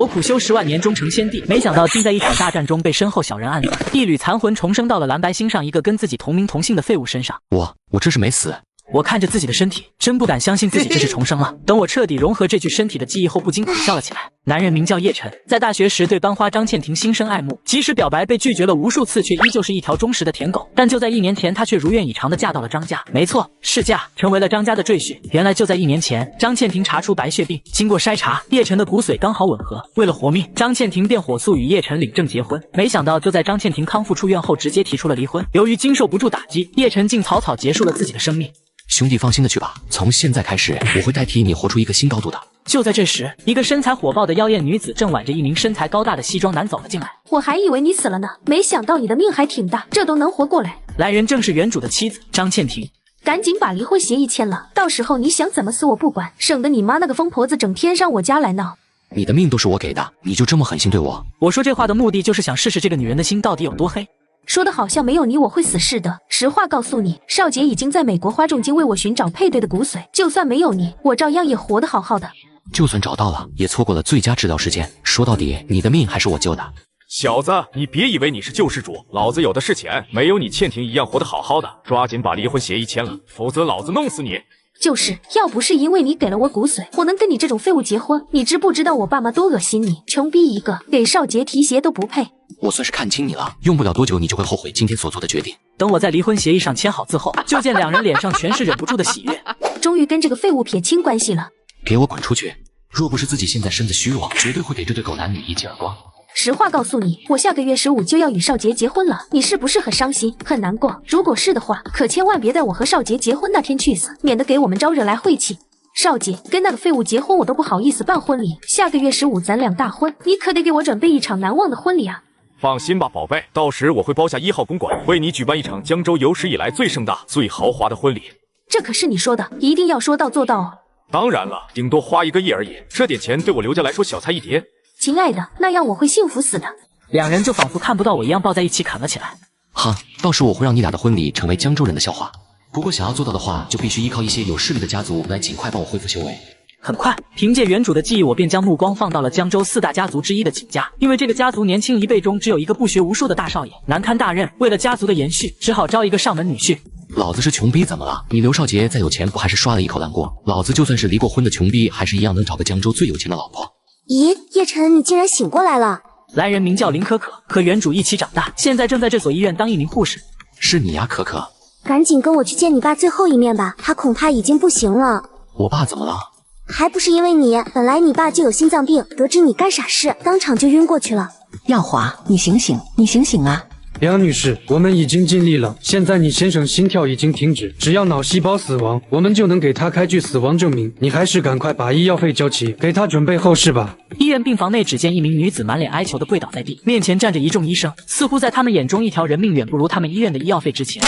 我苦修10万年终成仙帝，没想到竟在一场大战中被身后小人暗算，一缕残魂重生到了蓝白星上一个跟自己同名同姓的废物身上。我这是没死。我看着自己的身体，真不敢相信自己这是重生了。等我彻底融合这具身体的记忆后，不禁苦笑了起来。男人名叫叶晨，在大学时对班花张倩婷心生爱慕，即使表白被拒绝了无数次，却依旧是一条忠实的舔狗。但就在1年前，她却如愿以偿地嫁到了张家。没错，是嫁，成为了张家的赘婿。原来就在1年前，张倩婷查出白血病，经过筛查，叶晨的骨髓刚好吻合。为了活命，张倩婷便火速与叶晨领证结婚。没想到，就在张倩婷康复出院后，直接提出了离婚。由于经受不住打击，叶晨竟草草结束了自己的生命。兄弟放心的去吧，从现在开始，我会代替你活出一个新高度的。就在这时，一个身材火爆的妖艳女子正挽着一名身材高大的西装男走了进来。我还以为你死了呢，没想到你的命还挺大，这都能活过来。来人正是原主的妻子张倩婷。赶紧把离婚协议签了，到时候你想怎么死我不管，省得你妈那个疯婆子整天上我家来闹。你的命都是我给的，你就这么狠心对我？我说这话的目的就是想试试这个女人的心到底有多黑。说的好像没有你我会死似的。实话告诉你，少杰已经在美国花重金为我寻找配对的骨髓，就算没有你，我照样也活得好好的。就算找到了，也错过了最佳治疗时间。说到底，你的命还是我救的。小子，你别以为你是救世主，老子有的是钱，没有你倩婷一样活得好好的。抓紧把离婚协议签了，否则老子弄死你！就是要不是因为你给了我骨髓，我能跟你这种废物结婚？你知不知道我爸妈多恶心你？穷逼一个，给少杰提鞋都不配。我算是看清你了，用不了多久你就会后悔今天所做的决定。等我在离婚协议上签好字后，就见两人脸上全是忍不住的喜悦。终于跟这个废物撇清关系了。给我滚出去！若不是自己现在身子虚弱，绝对会给这对狗男女一记耳光。实话告诉你，我下个月15就要与少杰结婚了，你是不是很伤心很难过？如果是的话，可千万别在我和少杰结婚那天去死，免得给我们招惹来晦气。少杰跟那个废物结婚，我都不好意思办婚礼。下个月15咱俩大婚，你可得给我准备一场难忘的婚礼啊！放心吧，宝贝，到时我会包下1号公馆，为你举办一场江州有史以来最盛大、最豪华的婚礼。这可是你说的，一定要说到做到哦。当然了，顶多花1个亿而已，这点钱对我刘家来说小菜一碟。亲爱的，那样我会幸福死的。两人就仿佛看不到我一样抱在一起砍了起来。哈，到时我会让你俩的婚礼成为江州人的笑话。不过想要做到的话，就必须依靠一些有势力的家族来尽快帮我恢复修为。很快，凭借原主的记忆，我便将目光放到了江州4大家族之一的景家。因为这个家族年轻一辈中只有一个不学无术的大少爷，难堪大任。为了家族的延续，只好招一个上门女婿。老子是穷逼怎么了？你刘少杰再有钱，不还是刷了一口烂锅？老子就算是离过婚的穷逼，还是一样能找个江州最有钱的老婆。咦，叶晨，你竟然醒过来了！来人名叫林可可，和原主一起长大，现在正在这所医院当一名护士。是你呀，可可。赶紧跟我去见你爸最后一面吧，他恐怕已经不行了。我爸怎么了？还不是因为你，本来你爸就有心脏病，得知你干傻事，当场就晕过去了。耀华，你醒醒，你醒醒啊！梁女士，我们已经尽力了，现在你先生心跳已经停止，只要脑细胞死亡，我们就能给他开具死亡证明。你还是赶快把医药费交齐，给他准备后事吧。医院病房内，只见一名女子满脸哀求地跪倒在地，面前站着一众医生，似乎在他们眼中，一条人命远不如他们医院的医药费值钱。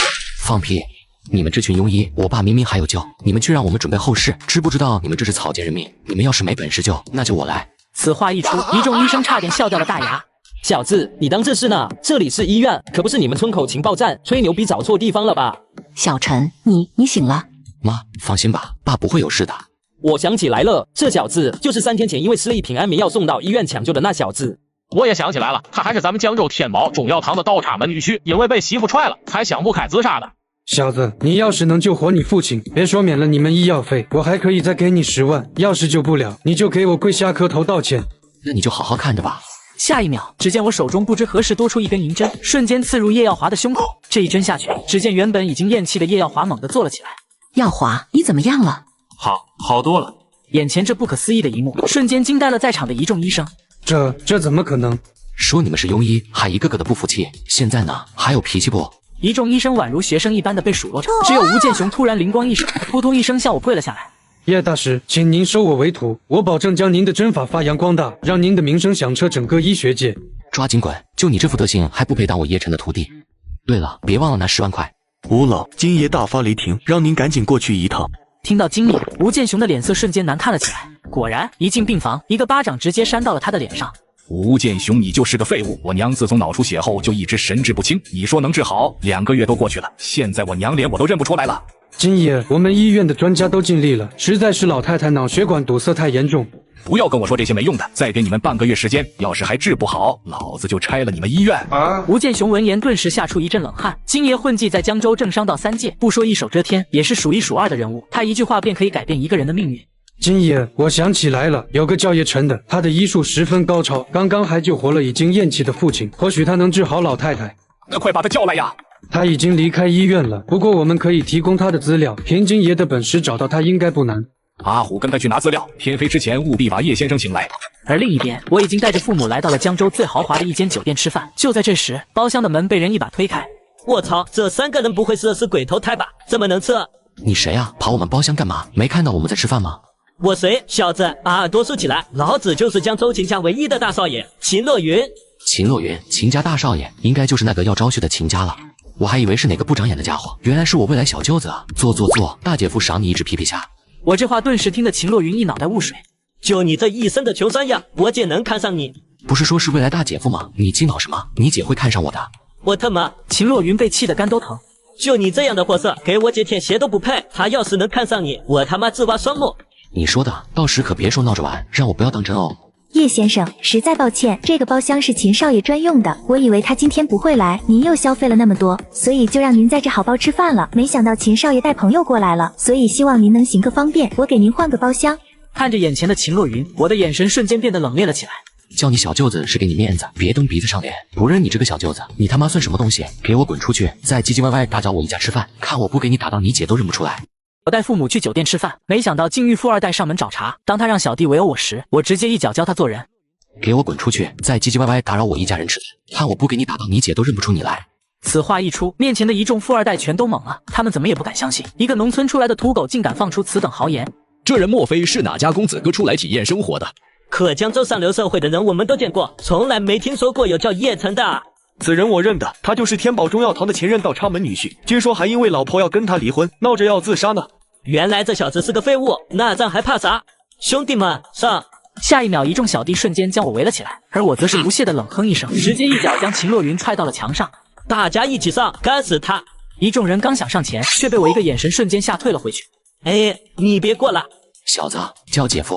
放屁！你们这群庸医，我爸明明还有救，你们却让我们准备后事，知不知道你们这是草菅人命？你们要是没本事救，那就我来。此话一出，一众医生差点笑掉了大牙。小子，你当这是呢？这里是医院，可不是你们村口情报站，吹牛逼找错地方了吧？小陈，你醒了？妈，放心吧，爸不会有事的。我想起来了，这小子就是3天前因为吃了一瓶安眠药送到医院抢救的那小子。我也想起来了，他还是咱们江州天宝中药堂的道岔门女婿，因为被媳妇踹了，才想不开自杀的。小子，你要是能救活你父亲，别说免了你们医药费，我还可以再给你10万。要是救不了，你就给我跪下磕头道歉。那你就好好看着吧。下一秒，只见我手中不知何时多出一根银针，瞬间刺入叶耀华的胸口。这一针下去，只见原本已经咽气的叶耀华猛地坐了起来。耀华，你怎么样了？好多了。眼前这不可思议的一幕，瞬间惊呆了在场的一众医生。这怎么可能？说你们是庸医，还一个个的不服气。现在呢，还有脾气不？一众医生宛如学生一般的被数落着，只有吴建雄突然灵光一闪，扑通一声向我跪了下来。叶大师，请您收我为徒，我保证将您的针法发扬光大，让您的名声响彻整个医学界。抓紧滚！就你这副德行，还不配当我叶晨的徒弟。对了，别忘了拿10万块。吴老，金爷大发雷霆，让您赶紧过去一趟。听到金爷，吴建雄的脸色瞬间难看了起来。果然，一进病房，一个巴掌直接扇到了他的脸上。吴建雄，你就是个废物！我娘自从脑出血后就一直神志不清，你说能治好？2个月都过去了，现在我娘连我都认不出来了。金爷，我们医院的专家都尽力了，实在是老太太脑血管堵塞太严重。不要跟我说这些没用的，再给你们半个月时间，要是还治不好，老子就拆了你们医院！吴建雄闻言顿时吓出一阵冷汗。金爷混迹在江州政商道3界，不说一手遮天，也是数一数二的人物，他一句话便可以改变一个人的命运。金爷，我想起来了，有个叫叶晨的，他的医术十分高超，刚刚还救活了已经咽气的父亲，或许他能治好老太太。那快把他叫来呀！他已经离开医院了，不过我们可以提供他的资料，凭金爷的本事找到他应该不难。阿虎跟他去拿资料，天黑之前务必把叶先生请来。而另一边，我已经带着父母来到了江州最豪华的一间酒店吃饭。就在这时，包厢的门被人一把推开。我操，这3个人不会是鬼头胎吧？这么能吃？你谁啊？跑我们包厢干嘛？没看到我们在吃饭吗？我谁？小子，把耳朵竖起来！老子就是江州秦家唯一的大少爷秦洛云。秦洛云，秦家大少爷，应该就是那个要招婿的秦家了。我还以为是哪个不长眼的家伙，原来是我未来小舅子啊！坐，大姐夫赏你一只皮皮虾。我这话顿时听得秦洛云一脑袋雾水。就你这一身的穷酸样，我姐能看上你？不是说是未来大姐夫吗？你激恼什么？你姐会看上我的？我他妈！秦洛云被气得肝都疼。就你这样的货色，给我姐舔鞋都不配。她要是能看上你，我他妈自挖双目。你说的，到时可别说闹着玩，让我不要当真哦。叶先生，实在抱歉，这个包厢是秦少爷专用的，我以为他今天不会来，您又消费了那么多，所以就让您在这好包吃饭了。没想到秦少爷带朋友过来了，所以希望您能行个方便，我给您换个包厢。看着眼前的秦洛云，我的眼神瞬间变得冷冽了起来。叫你小舅子是给你面子，别蹬鼻子上脸。不认你这个小舅子，你他妈算什么东西？给我滚出去！再唧唧歪歪打搅我一家吃饭，看我不给你打到你姐都认不出来。我带父母去酒店吃饭，没想到境遇富2代上门找茬。当他让小弟围殴我时，我直接一脚教他做人。给我滚出去！再唧唧歪歪打扰我一家人吃饭，看我不给你打到你姐都认不出你来。此话一出，面前的一众富2代全都懵了，他们怎么也不敢相信，一个农村出来的土狗竟敢放出此等豪言。这人莫非是哪家公子哥出来体验生活的？可江州上流社会的人我们都见过，从来没听说过有叫叶晨的。此人我认得，他就是天宝中药堂的前任道昌门女婿，据说还因为老婆要跟他离婚，闹着要自杀呢。原来这小子是个废物，那咱还怕啥？兄弟们，上！下一秒，一众小弟瞬间将我围了起来，而我则是不屑的冷哼一声，直接一脚将秦洛云踹到了墙上。大家一起上，干死他！一众人刚想上前，却被我一个眼神瞬间吓退了回去。哎，你别过来！小子，叫姐夫。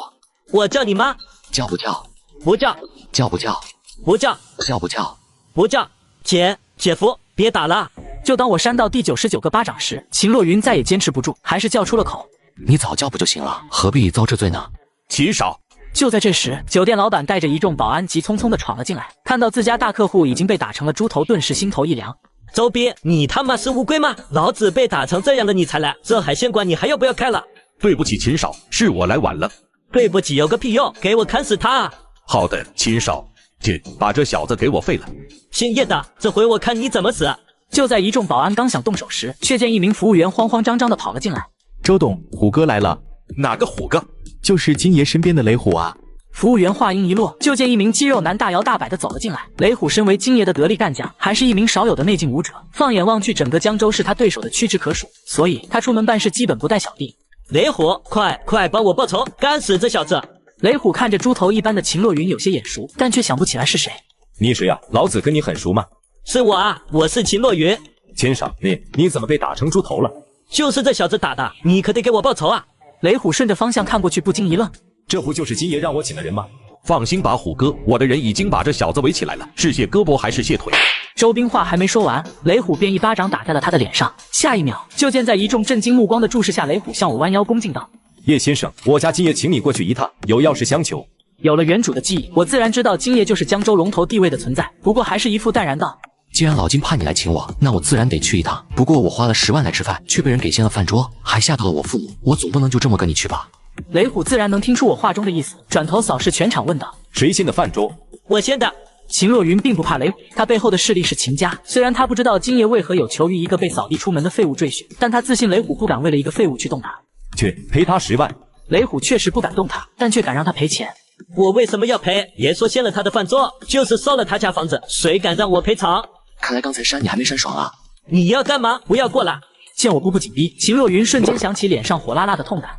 我叫你妈。叫不叫？不叫。叫不叫？不叫。叫不叫？不叫。姐夫，别打了！就当我扇到第99个巴掌时，秦洛云再也坚持不住，还是叫出了口。你早叫不就行了，何必遭这罪呢？秦少。就在这时，酒店老板带着一众保安急匆匆地闯了进来，看到自家大客户已经被打成了猪头，顿时心头一凉。周边，你他妈是乌龟吗？老子被打成这样的你才来，这海鲜馆你还要不要开了？对不起，秦少，是我来晚了。对不起有个屁用，给我砍死他！好的，秦少，去把这小子给我废了。姓叶的，这回我看你怎么死！就在一众保安刚想动手时，却见一名服务员慌慌张张地跑了进来。周董，虎哥来了。哪个虎哥？就是金爷身边的雷虎啊。服务员话音一落，就见一名肌肉男大摇大摆地走了进来。雷虎身为金爷的得力干将，还是一名少有的内劲武者，放眼望去，整个江州是他对手的屈指可数，所以他出门办事基本不带小弟。雷虎，快帮我报仇，干死这小子！雷虎看着猪头一般的秦洛云有些眼熟，但却想不起来是谁。你谁啊？老子跟你很熟吗？是我啊，我是秦洛云。秦少，你怎么被打成猪头了？就是这小子打的，你可得给我报仇啊！雷虎顺着方向看过去，不禁一愣，这不就是金爷让我请的人吗？放心吧，虎哥，我的人已经把这小子围起来了，是卸胳膊还是卸腿？周兵话还没说完，雷虎便一巴掌打在了他的脸上。下一秒，就见在一众震惊目光的注视下，雷虎向我弯腰恭敬道：“叶先生，我家金爷请你过去一趟，有要事相求。”有了原主的记忆，我自然知道金爷就是江州龙头地位的存在，不过还是一副淡然道：“既然老金怕你来请我，那我自然得去一趟。不过我花了10万来吃饭，却被人给掀了饭桌，还吓到了我父母，我总不能就这么跟你去吧？”雷虎自然能听出我话中的意思，转头扫视全场问道：“谁掀的饭桌？”“我掀的。”秦若云并不怕雷虎，他背后的势力是秦家。虽然他不知道金爷为何有求于一个被扫地出门的废物赘婿，但他自信雷虎不敢为了一个废物去动他。去赔他10万。雷虎确实不敢动他，但却敢让他赔钱。我为什么要赔？别说掀了他的饭桌，就是烧了他家房子，谁敢让我赔偿？看来刚才扇你还没扇爽啊！你要干嘛？不要过来！见我步步紧逼，秦若云瞬间想起脸上火辣辣的痛感。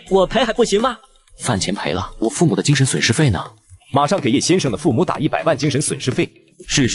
我赔还不行吗？饭钱赔了，我父母的精神损失费呢？马上给叶先生的父母打100万精神损失费。是。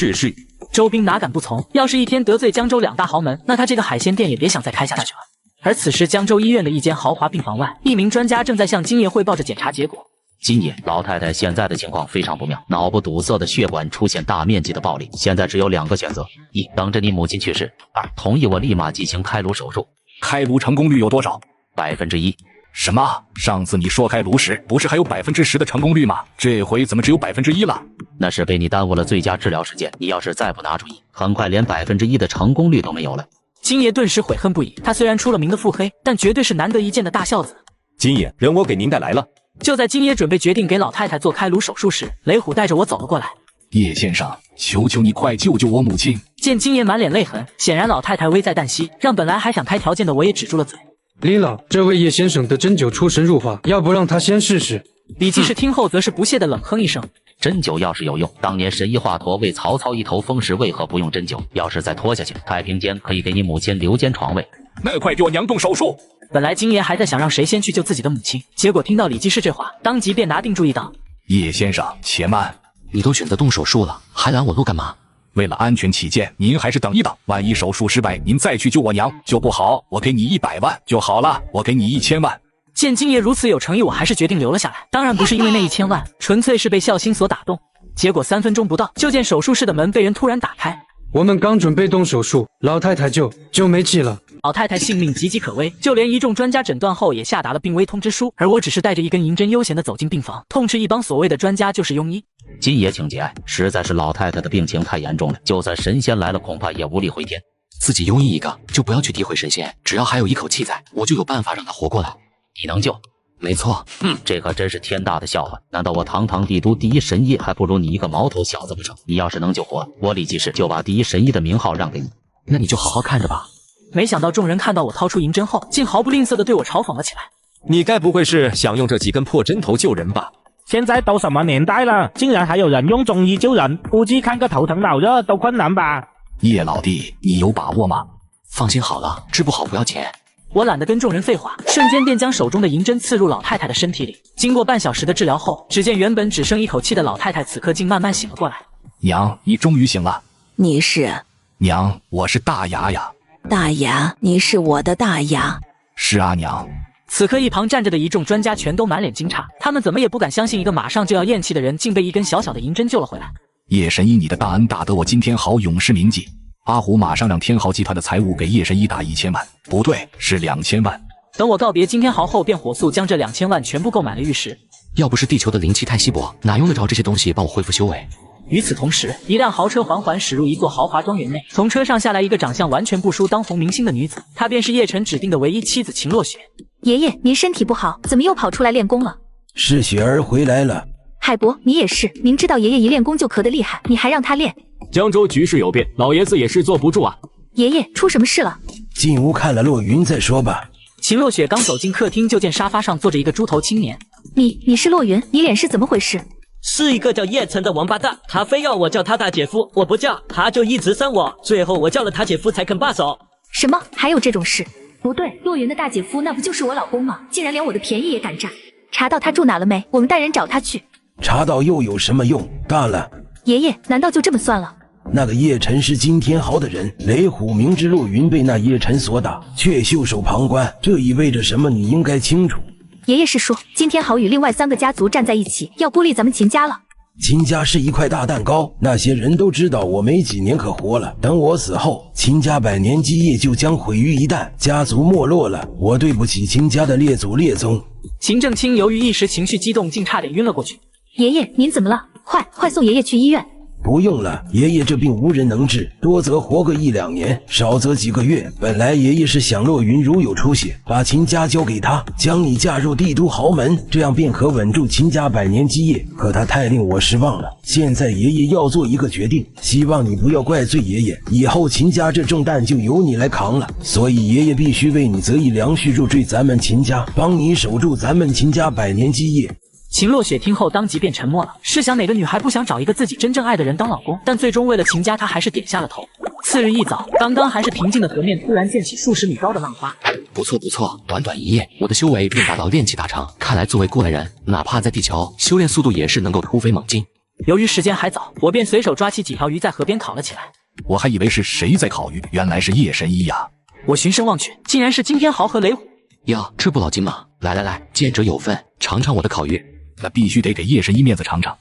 周兵哪敢不从？要是一天得罪江州2大豪门，那他这个海鲜店也别想再开下去了。而此时，江州医院的一间豪华病房外，一名专家正在向金爷汇报着检查结果。金爷，老太太现在的情况非常不妙，脑部堵塞的血管出现大面积的爆裂，现在只有2个选择：一，等着你母亲去世；二，同意我立马进行开颅手术。开颅成功率有多少？1%。什么？上次你说开颅时不是还有10%的成功率吗？这回怎么只有1%了？那是被你耽误了最佳治疗时间，你要是再不拿主意，很快连1%的成功率都没有了。金爷顿时悔恨不已，他虽然出了名的腹黑，但绝对是难得一见的大孝子。金爷，人我给您带来了。就在金爷准备决定给老太太做开颅手术时，雷虎带着我走了过来。叶先生，求求你快救救我母亲！见金爷满脸泪痕，显然老太太危在旦夕，让本来还想开条件的我也止住了嘴。李老，这位叶先生的针灸出神入化，要不让他先试试？李继士听后则是不屑的冷哼一声。针灸要是有用，当年神医华佗为曹操一头风时为何不用针灸？要是再拖下去，太平间可以给你母亲留间床位。那快给我娘动手术！本来金爷还在想让谁先去救自己的母亲，结果听到李继士这话，当即便拿定主意道：叶先生，且慢，你都选择动手术了，还拦我路干嘛？为了安全起见，您还是等一等，万一手术失败，您再去救我娘，救不好，我给你100万就好了，我给你1000万。见金爷如此有诚意，我还是决定留了下来。当然不是因为那1000万，纯粹是被孝心所打动。结果3分钟不到，就见手术室的门被人突然打开。我们刚准备动手术，老太太就没气了。老太太性命岌岌可危，就连一众专家诊断后也下达了病危通知书，而我只是带着一根银针悠闲地走进病房，痛斥一帮所谓的专家就是庸医。金爷请节哀，实在是老太太的病情太严重了，就算神仙来了，恐怕也无力回天。自己庸医一个，就不要去诋毁神仙，只要还有一口气在，我就有办法让他活过来。你能救？没错，这可真是天大的笑话！难道我堂堂帝都第一神医还不如你一个毛头小子不成？你要是能救活我李继士，就把第一神医的名号让给你。那你就好好看着吧。没想到众人看到我掏出银针后，竟毫不吝啬地对我嘲讽了起来。你该不会是想用这几根破针头救人吧？现在都什么年代了，竟然还有人用中医救人，估计看个头疼脑热都困难吧？叶老弟，你有把握吗？放心好了，治不好不要钱。我懒得跟众人废话，瞬间便将手中的银针刺入老太太的身体里。经过半小时的治疗后，只见原本只剩一口气的老太太此刻竟慢慢醒了过来。娘，你终于醒了。你是？娘，我是大牙呀。大牙，你是我的大牙。是啊，娘。此刻一旁站着的一众专家全都满脸惊诧，他们怎么也不敢相信一个马上就要咽气的人竟被一根小小的银针救了回来。叶神医，你的大恩大德我今天好永世铭记。阿虎马上让天豪集团的财务给叶神医打1000万，不对，是2000万。等我告别金天豪后，便火速将这2000万全部购买了玉石。要不是地球的灵气太稀薄，哪用得着这些东西帮我恢复修为？与此同时，一辆豪车缓缓驶入一座豪华庄园内，从车上下来一个长相完全不输当红明星的女子，她便是叶晨指定的唯一妻子秦洛雪。爷爷，您身体不好，怎么又跑出来练功了？是雪儿回来了。海伯，你也是，明知道爷爷一练功就咳得厉害，你还让他练？江州局势有变，老爷子也是坐不住啊。爷爷，出什么事了？进屋看了洛云再说吧。秦洛雪刚走进客厅，就见沙发上坐着一个猪头青年。你是洛云？你脸是怎么回事？是一个叫叶晨的王八蛋，他非要我叫他大姐夫，我不叫，他就一直生我，最后我叫了他姐夫才肯罢手。什么？还有这种事？不对，洛云的大姐夫那不就是我老公吗？竟然连我的便宜也敢占！查到他住哪了没？我们带人找他去。查到又有什么用？大了。爷爷，难道就这么算了？那个叶晨是金天豪的人，雷虎明知洛云被那叶晨所打，却袖手旁观，这意味着什么？你应该清楚。爷爷是说，金天豪与另外3个家族站在一起，要孤立咱们秦家了。秦家是一块大蛋糕，那些人都知道我没几年可活了。等我死后，秦家100年基业就将毁于一旦，家族没落了。我对不起秦家的列祖列宗。秦正清由于一时情绪激动，竟差点晕了过去。爷爷，您怎么了？快送爷爷去医院。不用了，爷爷这病无人能治，多则活个1、2年，少则几个月。本来爷爷是想洛云如有出血，把秦家交给他，将你嫁入帝都豪门，这样便可稳住秦家100年基业。可他太令我失望了。现在爷爷要做一个决定，希望你不要怪罪爷爷，以后秦家这重担就由你来扛了。所以爷爷必须为你择一良婿入赘咱们秦家，帮你守住咱们秦家100年基业。秦洛雪听后当即便沉默了。试想哪个女孩不想找一个自己真正爱的人当老公？但最终为了秦家，她还是点下了头。次日一早，刚刚还是平静的河面突然溅起数十米高的浪花。不错不错，短短一夜，我的修为便达到炼气大成。看来作为过来人，哪怕在地球，修炼速度也是能够突飞猛进。由于时间还早，我便随手抓起几条鱼在河边烤了起来。我还以为是谁在烤鱼，原来是叶神医呀！我循声望去，竟然是金天豪和雷虎。哟，这不老金吗？来来来，见者有份，尝尝我的烤鱼。那必须得给叶神医面子尝尝。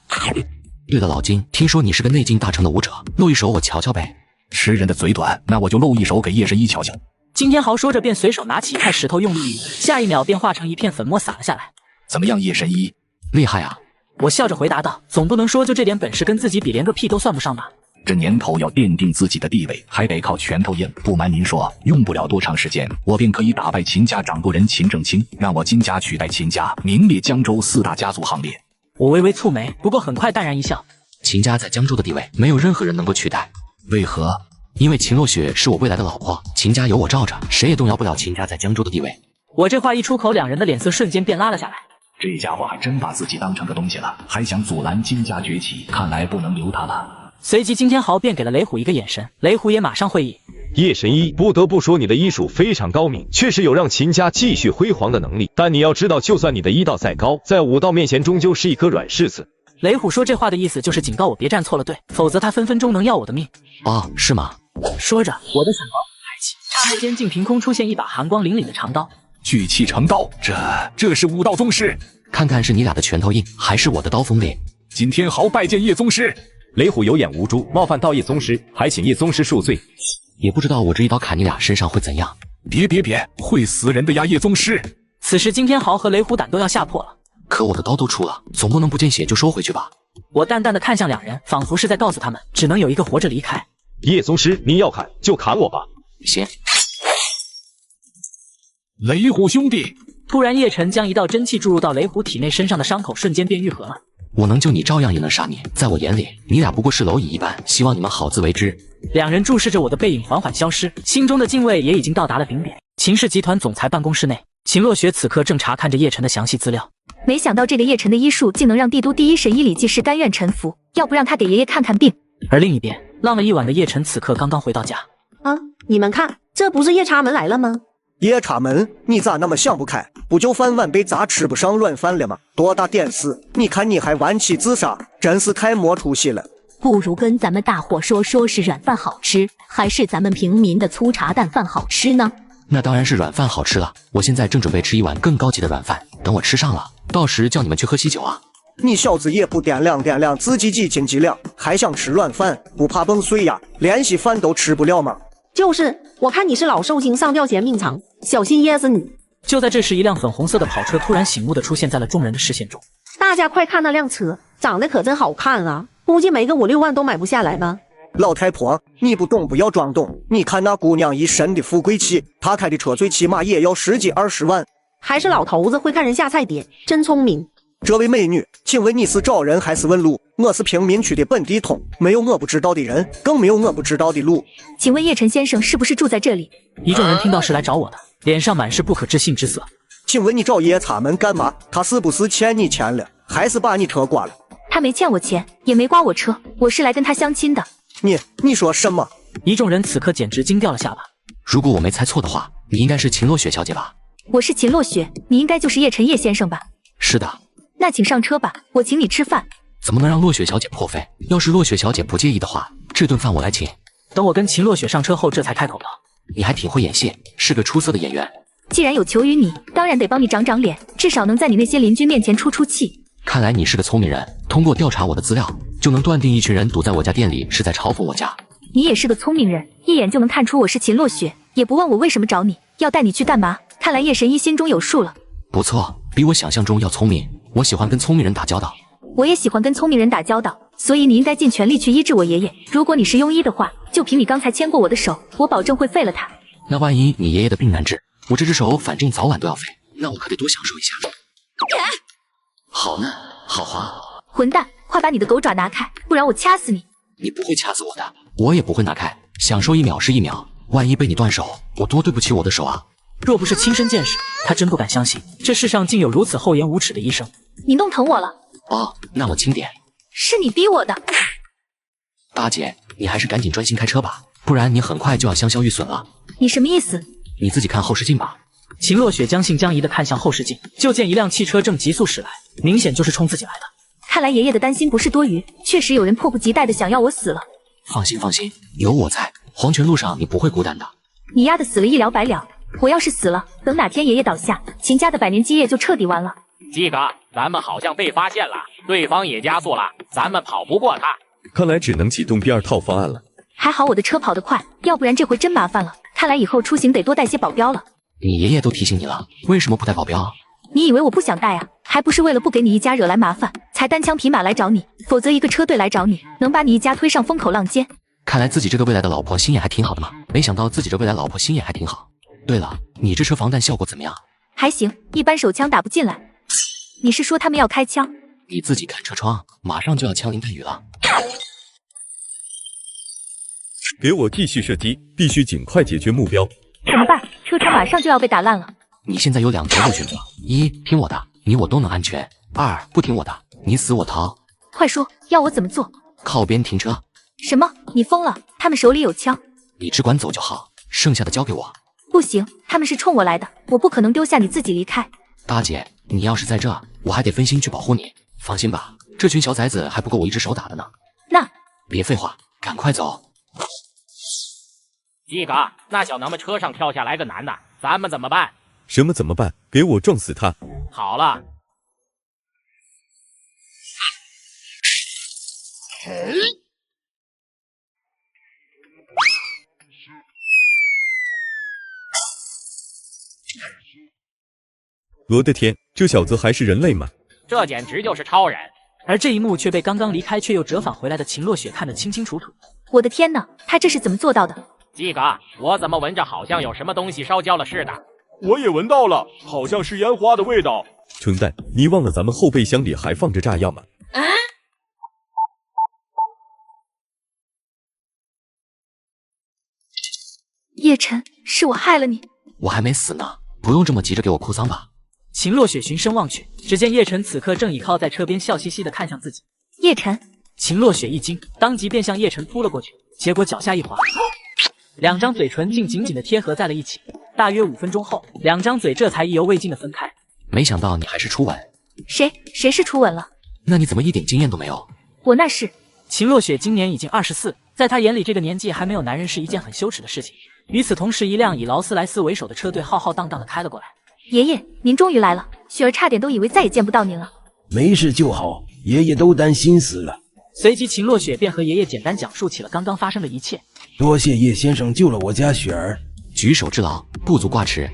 对了，老金，听说你是个内劲大成的武者，露一手我瞧瞧呗。吃人的嘴短，那我就露一手给叶神医瞧瞧。金天豪说着，便随手拿起一块石头，用力一挥，下一秒便化成一片粉末洒了下来。怎么样，叶神医？厉害啊！我笑着回答道：“总不能说就这点本事跟自己比，连个屁都算不上吧？”这年头要奠定自己的地位，还得靠拳头硬。不瞒您说，用不了多长时间，我便可以打败秦家掌舵人秦正清，让我金家取代秦家，名列江州4大家族行列。我微微蹙眉，不过很快淡然一笑。秦家在江州的地位，没有任何人能够取代。为何？因为秦若雪是我未来的老婆，秦家有我罩着，谁也动摇不了秦家在江州的地位。我这话一出口，两人的脸色瞬间便拉了下来。这家伙还真把自己当成个东西了，还想阻拦金家崛起，看来不能留他了。随即金天豪便给了雷虎一个眼神，雷虎也马上会意。叶神医，不得不说你的医术非常高明，确实有让秦家继续辉煌的能力。但你要知道，就算你的医道再高，在武道面前终究是一颗软柿子。雷虎说这话的意思就是警告我别站错了队，否则他分分钟能要我的命。哦，是吗？说着，我的闪光开启，刹那间竟凭空出现一把寒光凛凛的长刀。聚气成刀，这是武道宗师。看看是你俩的拳头硬，还是我的刀锋利？金天豪拜见叶宗师。雷虎有眼无珠，冒犯到叶宗师，还请叶宗师恕罪。也不知道我这一刀砍你俩身上会怎样。别，会死人的呀，叶宗师。此时金天豪和雷虎胆都要吓破了。可我的刀都出了，总不能不见血就收回去吧？我淡淡的看向两人，仿佛是在告诉他们，只能有一个活着离开。叶宗师，你要砍就砍我吧。行。雷虎兄弟。突然，叶晨将一道真气注入到雷虎体内，身上的伤口瞬间便愈合了。我能救你，照样也能杀你。在我眼里，你俩不过是蝼蚁一般，希望你们好自为之。两人注视着我的背影缓缓消失，心中的敬畏也已经到达了顶点。秦氏集团总裁办公室内，秦若雪此刻正查看着叶晨的详细资料。没想到这个叶晨的医术竟能让帝都第一神医李继世甘愿臣服，要不让他给爷爷看看病。而另一边，浪了一晚的叶晨此刻刚刚回到家。你们看，这不是夜叉门来了吗？夜叉门，你咋那么想不开？不就饭碗被砸吃不上软饭了吗？多大点事？你看你还玩起自杀，真是太没出息了。不如跟咱们大伙说说是软饭好吃，还是咱们平民的粗茶淡饭好吃呢？那当然是软饭好吃了。我现在正准备吃一碗更高级的软饭，等我吃上了，到时叫你们去喝喜酒啊。你小子也不掂量自己几斤几两，还想吃软饭，不怕崩碎呀？连稀饭都吃不了吗？就是，我看你是老寿星上吊嫌命长，小心噎死你。就在这时，一辆粉红色的跑车突然醒目的出现在了众人的视线中。大家快看那辆车，长得可真好看啊，估计没个5、6万都买不下来吧。老太婆，你不懂不要装懂，你看那姑娘一身的富贵气，她开的车最起码也要10几20万。还是老头子会看人下菜碟，真聪明。这位美女，请问你是找人还是问路？我是平民区的本地通，没有我不知道的人，更没有我不知道的路。请问叶晨先生是不是住在这里？一众人听到是来找我的，脸上满是不可置信之色。请问你找夜叉门干嘛？他是不是欠你钱了，还是把你车刮了？他没欠我钱，也没刮我车，我是来跟他相亲的。你说什么？一众人此刻简直惊掉了下巴。如果我没猜错的话，你应该是秦若雪小姐吧？我是秦若雪，你应该就是叶晨叶先生吧？是的。那请上车吧，我请你吃饭。怎么能让落雪小姐破费？要是落雪小姐不介意的话，这顿饭我来请。等我跟秦若雪上车后，这才开口道：“你还挺会演戏，是个出色的演员。既然有求于你，当然得帮你长长脸，至少能在你那些邻居面前出出气。看来你是个聪明人，通过调查我的资料，就能断定一群人堵在我家店里是在嘲讽我家。你也是个聪明人，一眼就能看出我是秦若雪，也不问我为什么找你，要带你去干嘛？看来叶神医心中有数了。不错，比我想象中要聪明。我喜欢跟聪明人打交道。我也喜欢跟聪明人打交道，所以你应该尽全力去医治我爷爷。如果你是庸医的话，就凭你刚才牵过我的手，我保证会废了他。那万一你爷爷的病难治，我这只手反正早晚都要废，那我可得多享受一下。好嫩，好滑。混蛋，快把你的狗爪拿开，不然我掐死你。你不会掐死我的，我也不会拿开。享受1秒是1秒，万一被你断手，我多对不起我的手啊。若不是亲身见识，他真不敢相信这世上竟有如此厚颜无耻的医生。你弄疼我了。哦，那我轻点。是你逼我的。大姐，你还是赶紧专心开车吧，不然你很快就要香消玉损了。你什么意思？你自己看后视镜吧。秦若雪将信将疑地看向后视镜，就见一辆汽车正急速驶来，明显就是冲自己来的。看来爷爷的担心不是多余，确实有人迫不及待的想要我死了。放心放心，有我在，黄泉路上你不会孤单的。你丫的死了一了百了，我要是死了，等哪天爷爷倒下，秦家的百年基业就彻底完了。鸡哥，咱们好像被发现了，对方也加速了，咱们跑不过他。看来只能启动第2套方案了。还好我的车跑得快，要不然这回真麻烦了。看来以后出行得多带些保镖了。你爷爷都提醒你了，为什么不带保镖啊？你以为我不想带啊？还不是为了不给你一家惹来麻烦，才单枪匹马来找你，否则一个车队来找你，能把你一家推上风口浪尖。看来自己这个未来的老婆心眼还挺好的嘛，没想到自己这未来老婆心眼还挺好。对了，你这车防弹效果怎么样？还行，一般手枪打不进来。你是说他们要开枪？你自己看车窗，马上就要枪林弹雨了。给我继续射击，必须尽快解决目标。怎么办？车窗马上就要被打烂了。你现在有2条路选择：一，听我的，你我都能安全；二，不听我的，你死我逃。快说，要我怎么做？靠边停车。什么？你疯了？他们手里有枪。你只管走就好，剩下的交给我。不行，他们是冲我来的，我不可能丢下你自己离开。大姐，你要是在这，我还得分心去保护你。放心吧，这群小崽子还不够我一只手打的呢。那……别废话，赶快走。鸡哥，那小囊们车上跳下来个男的，咱们怎么办？什么怎么办？给我撞死他！好了。我的天，这小子还是人类吗？这简直就是超人！而这一幕却被刚刚离开却又折返回来的秦若雪看得清清楚楚。我的天哪，他这是怎么做到的？鸡哥，我怎么闻着好像有什么东西烧焦了似的？我也闻到了，好像是烟花的味道。蠢蛋，你忘了咱们后备箱里还放着炸药吗？叶晨，是我害了你。我还没死呢，不用这么急着给我哭丧吧。秦若雪循声望去，只见叶晨此刻正倚靠在车边，笑嘻嘻地看向自己。叶晨，秦若雪一惊，当即便向叶晨扑了过去，结果脚下一滑，两张嘴唇竟紧紧地贴合在了一起。大约5分钟后，两张嘴这才意犹未尽地分开。没想到你还是初吻。谁是初吻了？那你怎么一点经验都没有？我那是。秦若雪今年已经24，在她眼里这个年纪还没有男人是一件很羞耻的事情。与此同时，一辆以劳斯莱斯为首的车队浩浩荡荡地开了过来。爷爷，您终于来了，雪儿差点都以为再也见不到您了。没事就好，爷爷都担心死了。随即秦若雪便和爷爷简单讲述起了刚刚发生的一切。多谢叶先生救了我家雪儿，举手之劳，不足挂齿。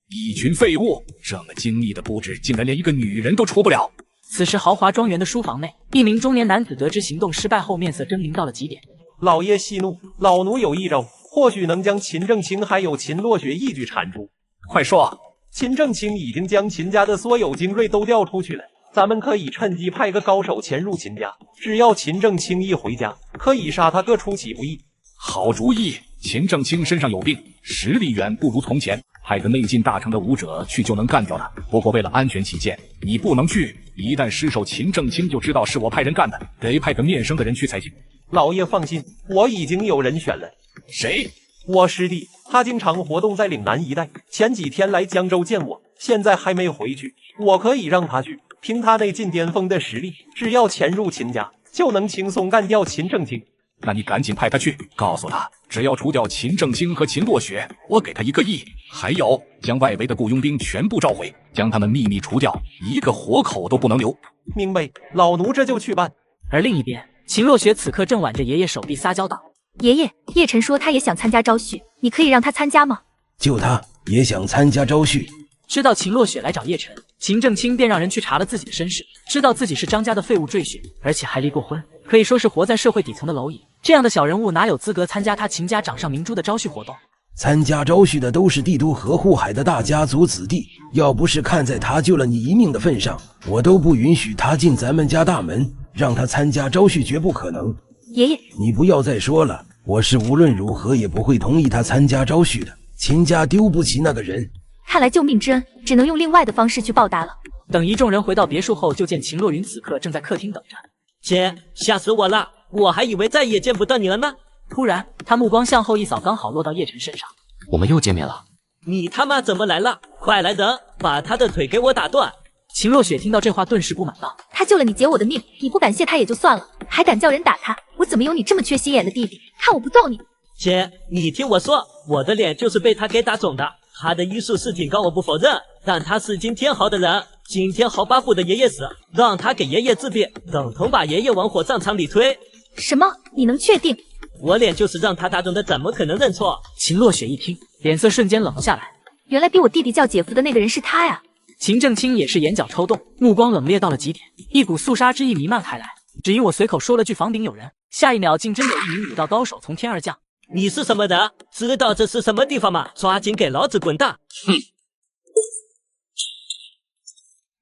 一群废物，这么精密的布置，竟然连一个女人都出不了。此时豪华庄园的书房内，一名中年男子得知行动失败后，面色狰狞到了极点。老爷息怒，老奴有一招，或许能将秦正清还有秦若雪一举铲除。快说。秦正清已经将秦家的所有精锐都调出去了，咱们可以趁机派个高手潜入秦家，只要秦正清一回家，可以杀他个出其不意。好主意，秦正清身上有病，实力远不如从前，派个内劲大成的武者去就能干掉他。不过为了安全起见，你不能去，一旦失手，秦正清就知道是我派人干的，得派个面生的人去才行。老爷放心，我已经有人选了。谁？我师弟，他经常活动在岭南一带，前几天来江州见我，现在还没回去。我可以让他去，凭他那近巅峰的实力，只要潜入秦家，就能轻松干掉秦正清。那你赶紧派他去，告诉他，只要除掉秦正清和秦若雪，我给他1个亿。还有，将外围的雇佣兵全部召回，将他们秘密除掉，一个活口都不能留。明白，老奴这就去办。而另一边，秦若雪此刻正挽着爷爷手臂撒娇道：爷爷，叶晨说他也想参加招婿，你可以让他参加吗？就他也想参加招婿。知道秦若雪来找叶晨，秦正清便让人去查了自己的身世，知道自己是张家的废物赘婿，而且还离过婚，可以说是活在社会底层的蝼蚁。这样的小人物哪有资格参加他秦家掌上明珠的招婿活动？参加招婿的都是帝都和护海的大家族子弟，要不是看在他救了你一命的份上，我都不允许他进咱们家大门，让他参加招婿绝不可能。爷爷，你不要再说了，我是无论如何也不会同意他参加招婿的，秦家丢不起那个人。看来救命之恩只能用另外的方式去报答了。等一众人回到别墅后，就见秦若云此刻正在客厅等着。姐，吓死我了，我还以为再也见不到你了呢。突然，他目光向后一扫，刚好落到叶晨身上。我们又见面了。你他妈怎么来了？快来人，把他的腿给我打断！秦若雪听到这话，顿时不满道：“他救了你姐我的命，你不感谢他也就算了，还敢叫人打他！我怎么有你这么缺心眼的弟弟？看我不揍你！”姐，你听我说，我的脸就是被他给打肿的。他的医术是挺高，我不否认，但他是今天好的人。今天好巴布的爷爷死，让他给爷爷治病，等同把爷爷往火葬场里推。什么？你能确定？我脸就是让他打肿的，怎么可能认错？秦若雪一听，脸色瞬间冷了下来。原来逼我弟弟叫姐夫的那个人是他呀！秦正清也是眼角抽动，目光冷冽到了极点，一股肃杀之意弥漫开来。只因我随口说了句房顶有人，下一秒竟真有一名武道高手从天而降。你是什么人？知道这是什么地方吗？抓紧给老子滚蛋！哼！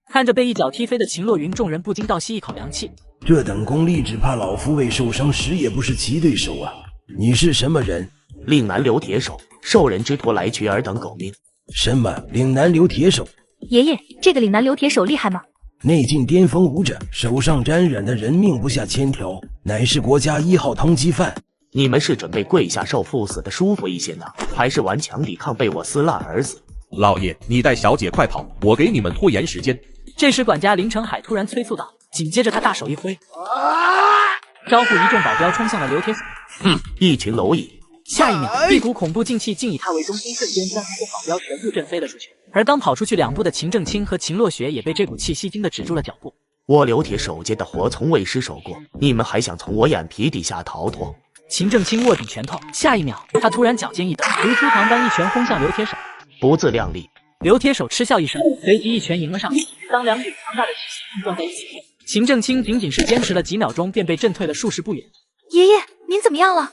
看着被一脚踢飞的秦若云，众人不禁倒吸一口凉气。这等功力，只怕老夫未受伤时也不是其对手啊！你是什么人？岭南刘铁手，受人之托来取尔等狗命。什么岭南刘铁手？爷爷，这个岭南刘铁手厉害吗？内劲巅峰武者，手上沾染的人命不下千条，乃是国家1号通缉犯。你们是准备跪下受赴死的舒服一些呢，还是顽强抵抗被我撕烂而死？老爷，你带小姐快跑，我给你们拖延时间。这时管家林成海突然催促道，紧接着他大手一挥，招呼一众保镖冲向了刘铁手。哼，一群蝼蚁！下一秒，一股恐怖劲气竟以他为中心，瞬间将那些保镖全部震飞了出去。而刚跑出去2步的秦正清和秦若雪也被这股气息惊得止住了脚步。我刘铁手接的活从未失手过，你们还想从我眼皮底下逃脱？秦正清握紧拳头，下一秒，他突然脚尖一蹬，如出唐般一拳轰向刘铁手。不自量力！刘铁手嗤笑一声，随即一拳迎了上去。当两股强大的气息碰撞在一起后，秦正清仅仅是坚持了几秒钟，便被震退了数十步远。爷爷，您怎么样了？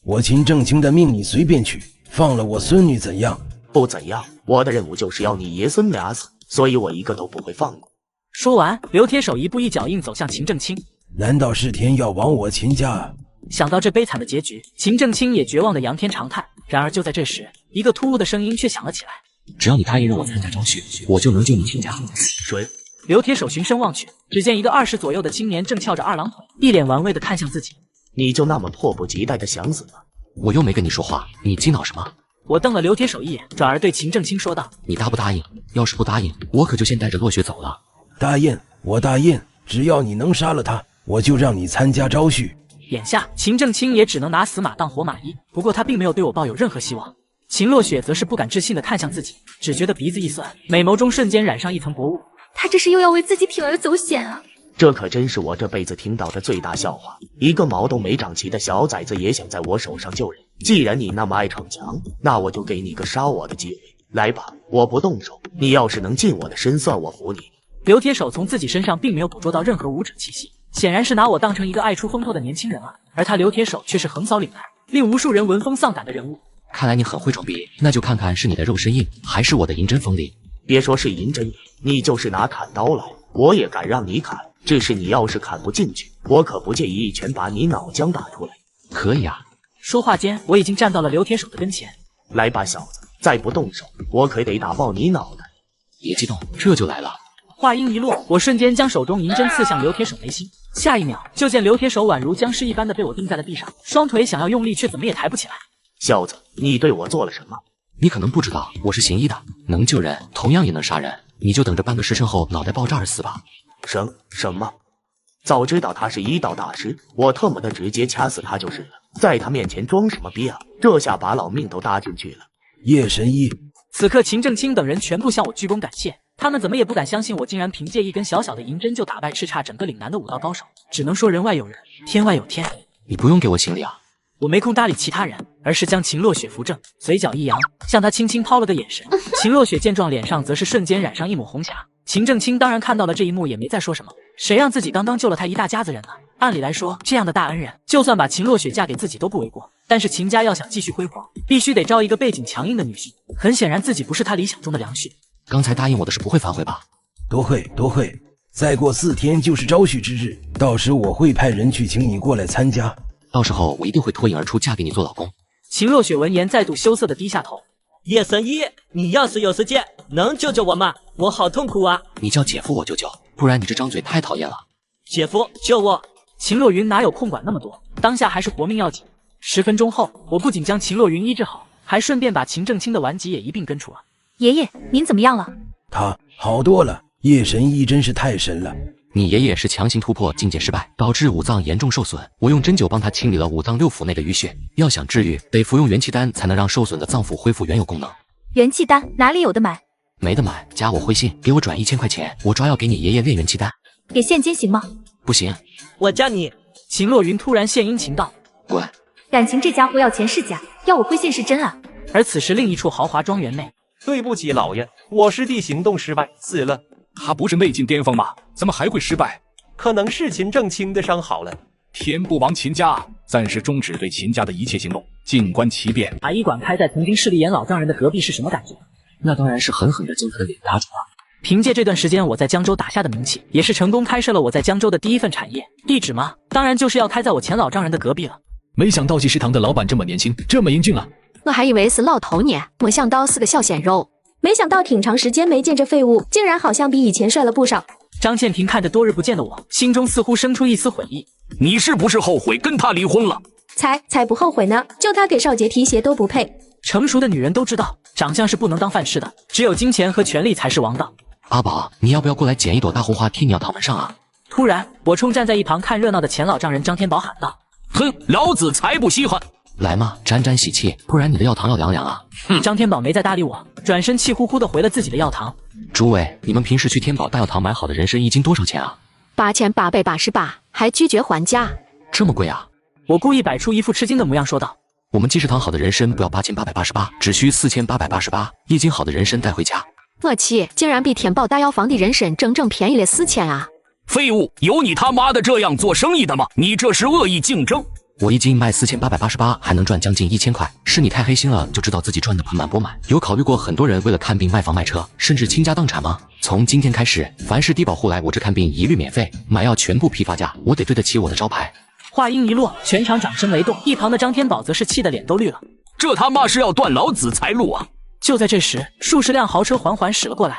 我秦正清的命你随便取，放了我孙女怎样？不怎样，我的任务就是要你爷孙俩死，所以我一个都不会放过。说完，刘铁手一步一脚印走向秦正清。难道是天要亡我秦家啊？想到这悲惨的结局，秦正清也绝望的仰天长叹。然而就在这时，一个突兀的声音却响了起来：只要你答应让我参加招婿，我就能救你秦家。谁？刘铁手循声望去，只见一个20左右的青年正翘着2郎腿，一脸玩味的看向自己。你就那么迫不及待的想死吗？我又没跟你说话，你激恼什么？我瞪了刘铁手一眼，转而对秦正清说道：你答不答应？要是不答应，我可就先带着落雪走了。答应，我答应，只要你能杀了他，我就让你参加招婿。眼下秦正清也只能拿死马当活马医，不过他并没有对我抱有任何希望。秦若雪则是不敢置信的看向自己，只觉得鼻子一酸，美眸中瞬间染上一层薄雾。他这是又要为自己铤而走险啊！这可真是我这辈子听到的最大笑话。一个毛都没长齐的小崽子也想在我手上救人。既然你那么爱逞强，那我就给你个杀我的机会。来吧，我不动手，你要是能近我的身，算我服你。刘铁手从自己身上并没有捕捉到任何武者气息，显然是拿我当成一个爱出风头的年轻人啊。而他刘铁手却是横扫岭南，令无数人闻风丧胆的人物。看来你很会装逼，那就看看是你的肉身硬，还是我的银针锋利。别说是银针，你就是拿砍刀来，我也敢让你砍。只是你要是砍不进去，我可不介意一拳把你脑浆打出来。可以啊。说话间，我已经站到了刘铁手的跟前。来吧，小子，再不动手，我可得打爆你脑袋。别激动，这就来了。话音一落，我瞬间将手中银针刺向刘铁手眉心，下一秒，就见刘铁手宛如僵尸一般的被我钉在了地上，双腿想要用力，却怎么也抬不起来。小子，你对我做了什么？你可能不知道，我是行医的，能救人，同样也能杀人。你就等着半个时辰后脑袋爆炸而死吧。什么？早知道他是医道大师，我特么的直接掐死他就是了。在他面前装什么逼啊？这下把老命都搭进去了。叶神医，此刻秦正清等人全部向我鞠躬感谢，他们怎么也不敢相信我竟然凭借一根小小的银针就打败叱咤整个岭南的武道高手，只能说人外有人，天外有天。你不用给我行礼啊。我没空搭理其他人，而是将秦若雪扶正，嘴角一扬，向他轻轻抛了个眼神。秦若雪见状，脸上则是瞬间染上一抹红霞。秦正清当然看到了这一幕，也没再说什么。谁让自己刚刚救了他一大家子人呢？按理来说，这样的大恩人，就算把秦若雪嫁给自己都不为过。但是秦家要想继续辉煌，必须得招一个背景强硬的女婿。很显然，自己不是他理想中的良婿。刚才答应我的事不会反悔吧？都会。再过4天就是招婿之日，到时我会派人去请你过来参加。到时候我一定会脱颖而出，嫁给你做老公。秦若雪闻言，再度羞涩的低下头。叶神医，你要是有时间，能救救我吗？我好痛苦啊！你叫姐夫我就救，不然你这张嘴太讨厌了。姐夫，救我！秦若云哪有空管那么多，当下还是活命要紧。10分钟后，我不仅将秦洛云医治好，还顺便把秦正清的顽疾也一并根除了。爷爷，您怎么样了？他好多了，夜神医真是太神了。你爷爷是强行突破境界失败，导致五脏严重受损。我用针灸帮他清理了五脏六腑内的淤血。要想治愈，得服用元气丹才能让受损的脏腑恢复原有功能。元气丹哪里有的买？没得买，加我微信，给我转1000块钱，我抓药给你爷爷炼元气丹。给现金行吗？不行，我加你。秦洛云突然献殷勤道：“滚！”感情这家伙要钱是假，要我亏欠是真啊！而此时，另一处豪华庄园内，对不起，老爷，我师弟行动失败，死了。他不是内劲巅峰吗？怎么还会失败？可能是秦正清的伤好了。天不亡秦家，暂时终止对秦家的一切行动，静观其变。把医馆开在曾经势力严老丈人的隔壁是什么感觉？那当然是狠狠地将他的脸打肿了。凭借这段时间我在江州打下的名气，也是成功开设了我在江州的第一份产业。地址吗？当然就是要开在我前老丈人的隔壁了。没想到济食堂的老板这么年轻，这么英俊啊！我还以为是老头呢，没想到是个小鲜肉。没想到挺长时间没见这废物，竟然好像比以前帅了不少。张倩婷看着多日不见的我，心中似乎生出一丝悔意。你是不是后悔跟他离婚了？才不后悔呢，就他给少杰提鞋都不配。成熟的女人都知道，长相是不能当饭吃的，只有金钱和权力才是王道。阿宝，你要不要过来捡一朵大红花贴你药堂门上啊？突然，我冲站在一旁看热闹的前老丈人张天宝喊道：“哼，老子才不稀罕！来嘛，沾沾喜气，不然你的药堂要凉凉啊！”张天宝没再搭理我，转身气呼呼地回了自己的药堂。诸位，你们平时去天宝大药堂买好的人参一斤多少钱啊？8888，还拒绝还价，这么贵啊！我故意摆出一副吃惊的模样说道：“我们济食堂好的人参不要8888，只需4888，一斤好的人参带回家。”我去，竟然比天宝大药房的人参整整便宜了4000啊！废物，有你他妈的这样做生意的吗？你这是恶意竞争！我一斤卖4888，还能赚将近1000块，是你太黑心了，就知道自己赚得盆满钵满。有考虑过很多人为了看病卖房卖车，甚至倾家荡产吗？从今天开始，凡是低保户来我这看病一律免费，买药全部批发价，我得对得起我的招牌。话音一落，全场掌声雷动，一旁的张天宝则是气得脸都绿了。这他妈是要断老子财路啊！就在这时，数十辆豪车缓缓驶了过来。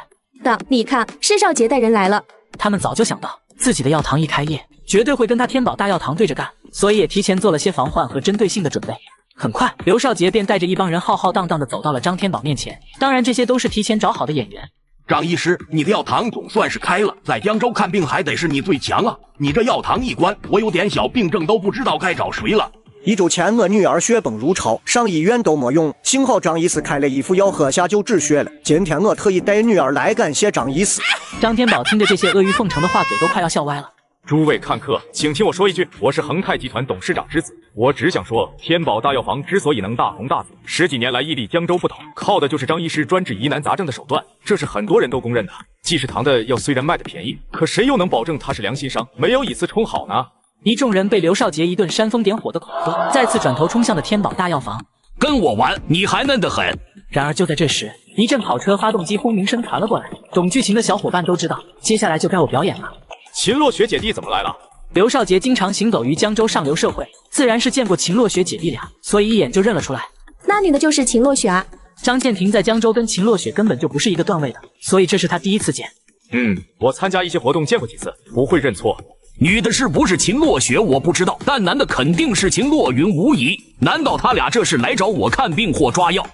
你看，施少杰带人来了。他们早就想到自己的药堂一开业，绝对会跟他天宝大药堂对着干，所以也提前做了些防患和针对性的准备。很快，刘少杰便带着一帮人浩浩荡荡地走到了张天宝面前。当然，这些都是提前找好的演员。张医师，你的药堂总算是开了，在江州看病还得是你最强啊！你这药堂一关，我有点小病症都不知道该找谁了。1周前我女儿血崩如潮，上医院都没用，幸好张医师开了一副药喝下就止血了。今天我特意带女儿来感谢张医师。张天宝听着这些阿谀奉承的话，嘴都快要笑歪了。诸位看客，请听我说一句，我是恒泰集团董事长之子，我只想说，天宝大药房之所以能大红大紫，10几年来屹立江州不倒，靠的就是张医师专治疑难杂症的手段，这是很多人都公认的。济食堂的药虽然卖的便宜，可谁又能保证它是良心商，没有以次充好呢？一众人被刘少杰一顿煽风点火的恐吓，再次转头冲向了天宝大药房。跟我玩，你还嫩得很。然而就在这时，一阵跑车发动机轰鸣声传了过来。懂剧情的小伙伴都知道，接下来就该我表演了。秦洛雪姐弟怎么来了？刘少杰经常行走于江州上流社会，自然是见过秦洛雪姐弟俩，所以一眼就认了出来。那女的就是秦洛雪啊。张倩婷在江州跟秦洛雪根本就不是一个段位的，所以这是她第一次见。我参加一些活动见过几次，不会认错。女的是不是秦洛雪我不知道，但男的肯定是秦洛云无疑。难道他俩这是来找我看病或抓药？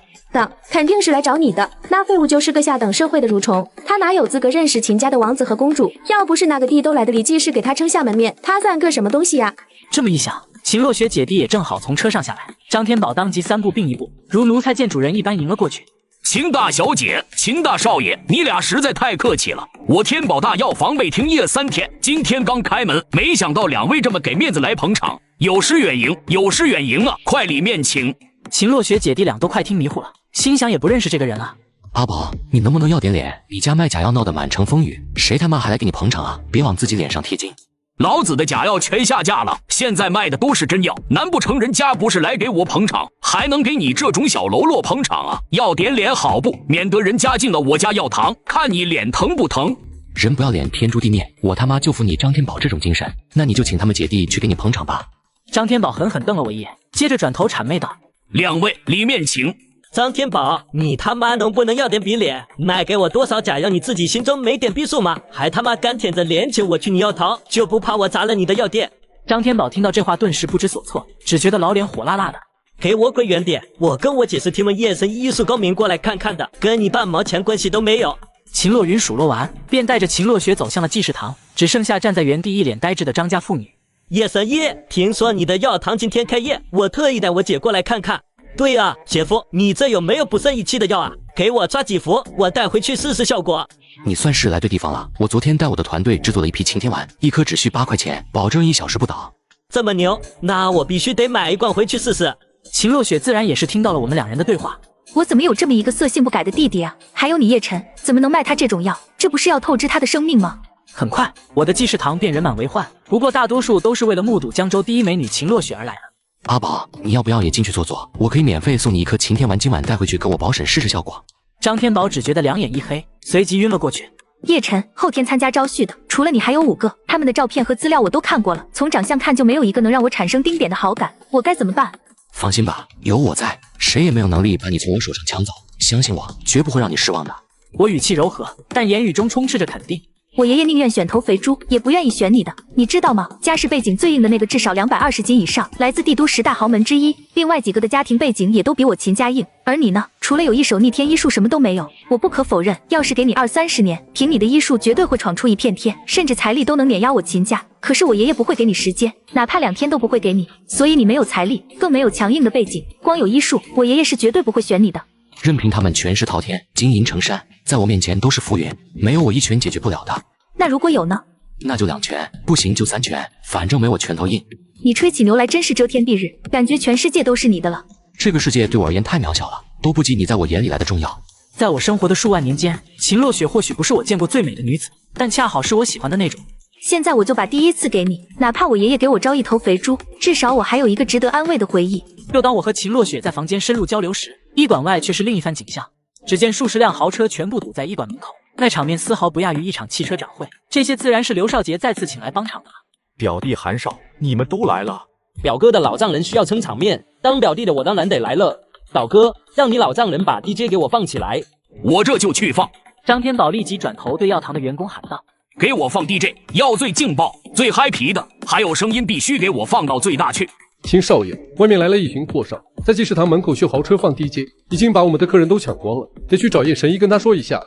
肯定是来找你的。那废物就是个下等社会的蠕虫，他哪有资格认识秦家的王子和公主？要不是那个地都来的李济世给他撑下门面，他算个什么东西呀？这么一想，秦洛雪姐弟也正好从车上下来，张天宝当即3步并1步，如奴才见主人一般迎了过去。秦大小姐，秦大少爷，你俩实在太客气了。我天宝大药房未停业3天，今天刚开门，没想到2位这么给面子来捧场，有失远迎，有失远迎啊！快里面请。秦洛雪姐弟俩都快听迷糊了，心想也不认识这个人啊。阿宝，你能不能要点脸？你家卖假药闹得满城风雨，谁他妈还来给你捧场啊？别往自己脸上贴金。老子的假药全下架了，现在卖的都是真药，难不成人家不是来给我捧场，还能给你这种小喽啰捧场啊？要点脸好不？免得人家进了我家药堂，看你脸疼不疼？人不要脸，天诛地灭！我他妈就服你张天宝这种精神，那你就请他们姐弟去给你捧场吧。张天宝狠狠瞪了我一眼，接着转头谄媚道：“2位里面请。”张天宝，你他妈能不能要点比脸？卖给我多少假药，你自己心中没点逼数吗？还他妈敢舔着脸请我去你药堂，就不怕我砸了你的药店？张天宝听到这话，顿时不知所措，只觉得老脸火辣辣的。给我滚远点！我跟我姐是听闻夜神艺术高明过来看看的，跟你半毛钱关系都没有。秦洛云数落完，便带着秦洛雪走向了祭祀堂，只剩下站在原地一脸呆滞的张家妇女。夜神医，听说你的药堂今天开业，我特意带我姐过来看看。对啊，姐夫，你这有没有补肾益气的药啊？给我抓几副，我带回去试试效果。你算是来对地方了。我昨天带我的团队制作了一批晴天丸，一颗只需8块钱，保证1小时不倒。这么牛，那我必须得买一罐回去试试。秦洛雪自然也是听到了我们两人的对话。我怎么有这么一个色性不改的弟弟啊？还有你叶晨，怎么能卖他这种药？这不是要透支他的生命吗？很快，我的祭祀堂便人满为患，不过大多数都是为了目睹江州第一美女秦洛雪而来的。阿宝，你要不要也进去坐坐？我可以免费送你一颗晴天丸，今晚带回去给我保审试试效果。张天宝只觉得两眼一黑，随即晕了过去。叶晨，后天参加招婿的，除了你还有5个，他们的照片和资料我都看过了，从长相看就没有一个能让我产生丁点的好感，我该怎么办？放心吧，有我在，谁也没有能力把你从我手上抢走。相信我，绝不会让你失望的。我语气柔和，但言语中充斥着肯定。我爷爷宁愿选头肥猪，也不愿意选你的，你知道吗？家世背景最硬的那个至少220斤以上，来自帝都10大豪门之一，另外几个的家庭背景也都比我秦家硬。而你呢？除了有一手逆天医术，什么都没有。我不可否认，要是给你20-30年，凭你的医术绝对会闯出一片天，甚至财力都能碾压我秦家。可是我爷爷不会给你时间，哪怕2天都不会给你，所以你没有财力，更没有强硬的背景，光有医术，我爷爷是绝对不会选你的。任凭他们权势滔天，金银成山，在我面前都是浮云，没有我一拳解决不了的。那如果有呢？那就2拳，不行就3拳，反正没我拳头硬。你吹起牛来真是遮天蔽日，感觉全世界都是你的了。这个世界对我而言太渺小了，都不及你在我眼里来的重要。在我生活的数万年间，秦洛雪或许不是我见过最美的女子，但恰好是我喜欢的那种。现在我就把第一次给你，哪怕我爷爷给我招一头肥猪，至少我还有一个值得安慰的回忆。又当我和秦洛雪在房间深入交流时，医馆外却是另一番景象。只见数十辆豪车全部堵在医馆门口，那场面丝毫不亚于一场汽车展会。这些自然是刘少杰再次请来帮场的。表弟韩少，你们都来了。表哥的老丈人需要撑场面，当表弟的我当然得来了。老哥，让你老丈人把 DJ 给我放起来。我这就去放。张天宝立即转头对药堂的员工喊道：“给我放 DJ， 要最劲爆、最嗨皮的，还有声音必须给我放到最大去。”秦少爷，外面来了一群破少，在祭祀堂门口秀豪车放 DJ， 已经把我们的客人都抢光了，得去找叶神医跟他说一下。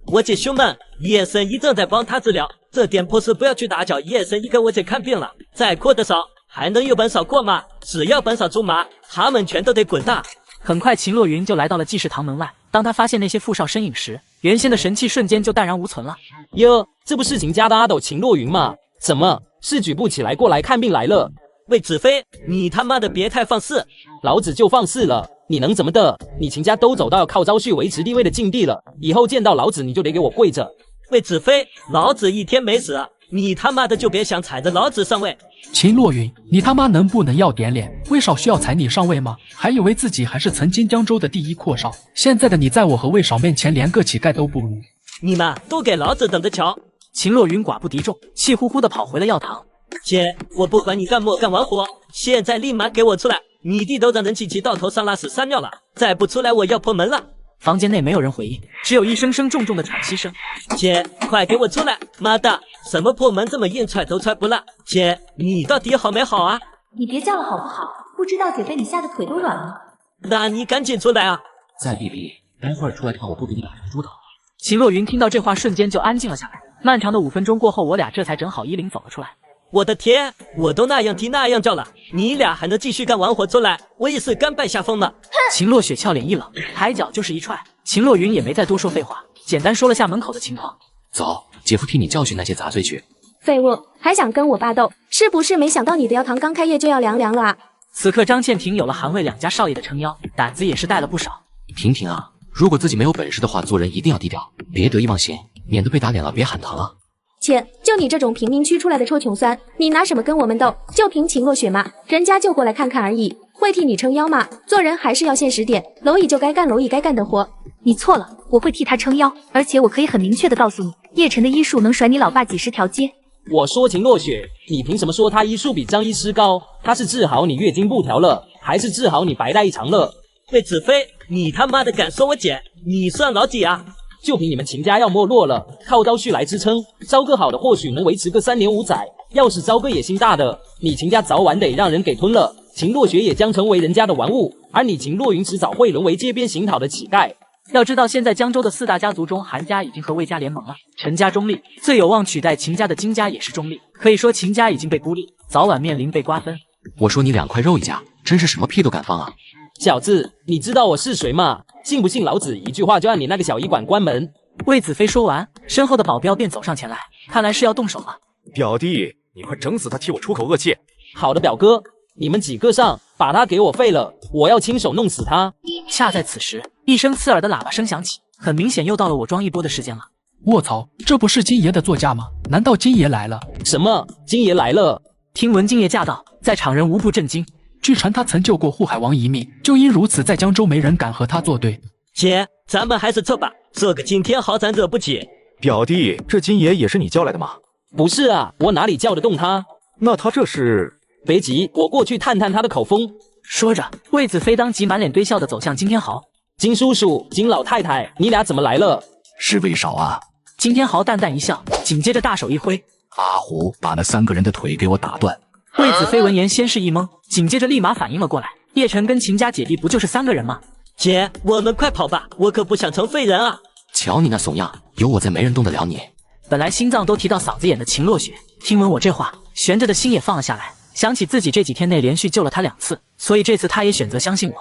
我姐兄们，叶神医正在帮他治疗，这点破事不要去打搅。叶神医给我姐看病了，再扩的少，还能有本少过吗？只要本少出马，他们全都得滚蛋。很快，秦洛云就来到了祭祀堂门外。当他发现那些富少身影时，原先的神气瞬间就淡然无存了。哟，这不是秦家的阿斗秦洛云吗？怎么是举不起来过来看病来了？喂，子飞，你他妈的别太放肆！老子就放肆了，你能怎么的？你秦家都走到靠招婿维持地位的境地了，以后见到老子你就得给我跪着。喂，子飞，老子一天没死，你他妈的就别想踩着老子上位。秦洛云，你他妈能不能要点脸？魏少需要踩你上位吗？还以为自己还是曾经江州的第一阔少，现在的你在我和魏少面前连个乞丐都不如。你们都给老子等着瞧！秦洛云寡不敌众，气呼呼地跑回了药堂。姐，我不管你干没干完活，现在立马给我出来！你弟都让人气气到头上拉屎撒尿了，再不出来我要破门了！房间内没有人回应，只有一声声重重的喘息声。姐，快给我出来！妈的，什么破门这么硬，踹都踹不烂！姐，你到底好没好啊？你别叫了好不好？不知道姐被你吓得腿都软了。那你赶紧出来啊！再逼逼，待会儿出来看我不给你打成猪头！秦洛云听到这话，瞬间就安静了下来。漫长的5分钟过后，我俩这才整好衣领走了出来。我的天，我都那样踢那样叫了，你俩还能继续干完活出来？我也是甘拜下风了。秦洛雪俏脸一冷，抬脚就是一踹。秦洛云也没再多说废话，简单说了下门口的情况。走，姐夫替你教训那些杂碎去。废物，还想跟我霸斗？是不是没想到你的药堂刚开业就要凉了啊？此刻张倩婷有了韩魏2家少爷的撑腰，胆子也是带了不少。婷婷啊，如果自己没有本事的话，做人一定要低调，别得意忘形，免得被打脸了别喊疼啊。切，就你这种贫民区出来的臭穷酸，你拿什么跟我们斗？就凭秦洛雪吗？人家就过来看看而已，会替你撑腰吗？做人还是要现实点，蝼蚁就该干蝼蚁该干的活。你错了，我会替他撑腰，而且我可以很明确的告诉你，叶晨的医术能甩你老爸几10条街。我说秦洛雪，你凭什么说他医术比张医师高？他是治好你月经不调了，还是治好你白带异常了？喂，子飞，你他妈的敢说我姐？你算老几啊？就凭你们秦家要没落了，靠招婿来支撑，招个好的或许能维持个3年5载，要是招个野心大的，你秦家早晚得让人给吞了。秦洛雪也将成为人家的玩物，而你秦洛云迟早会沦为街边行讨的乞丐。要知道，现在江州的4大家族中，韩家已经和魏家联盟了，陈家中立，最有望取代秦家的金家也是中立。可以说，秦家已经被孤立，早晚面临被瓜分。我说你2块肉一家，真是什么屁都敢放啊！小子，你知道我是谁吗？信不信老子一句话就让你那个小医馆关门？魏子飞说完，身后的保镖便走上前来，看来是要动手了。表弟，你快整死他，替我出口恶气！好的，表哥，你们几个上，把他给我废了，我要亲手弄死他！恰在此时，一声刺耳的喇叭声响起，很明显又到了我装一波的时间了。卧槽，这不是金爷的座驾吗？难道金爷来了？什么？金爷来了？听闻金爷驾到，在场人无不震惊。据传他曾救过护海王一命，就因如此，在江州没人敢和他作对。姐，咱们还是撤吧，这个惊天豪咱惹不起。表弟，这金爷也是你叫来的吗？不是啊，我哪里叫得动他？那他这是……别急，我过去探探他的口风。说着，魏子飞当即满脸堆笑的走向金天豪。金叔叔，金老太太，你俩怎么来了？是魏少啊。金天豪淡淡一笑，紧接着大手一挥，阿虎把那3个人的腿给我打断。魏子飞闻言先是一懵，紧接着立马反应了过来，叶晨跟秦家姐弟不就是3个人吗？姐，我们快跑吧，我可不想成废人啊！瞧你那怂样，有我在没人动得了你。本来心脏都提到嗓子眼的秦洛雪，听闻我这话，悬着的心也放了下来，想起自己这几天内连续救了他2次，所以这次他也选择相信我。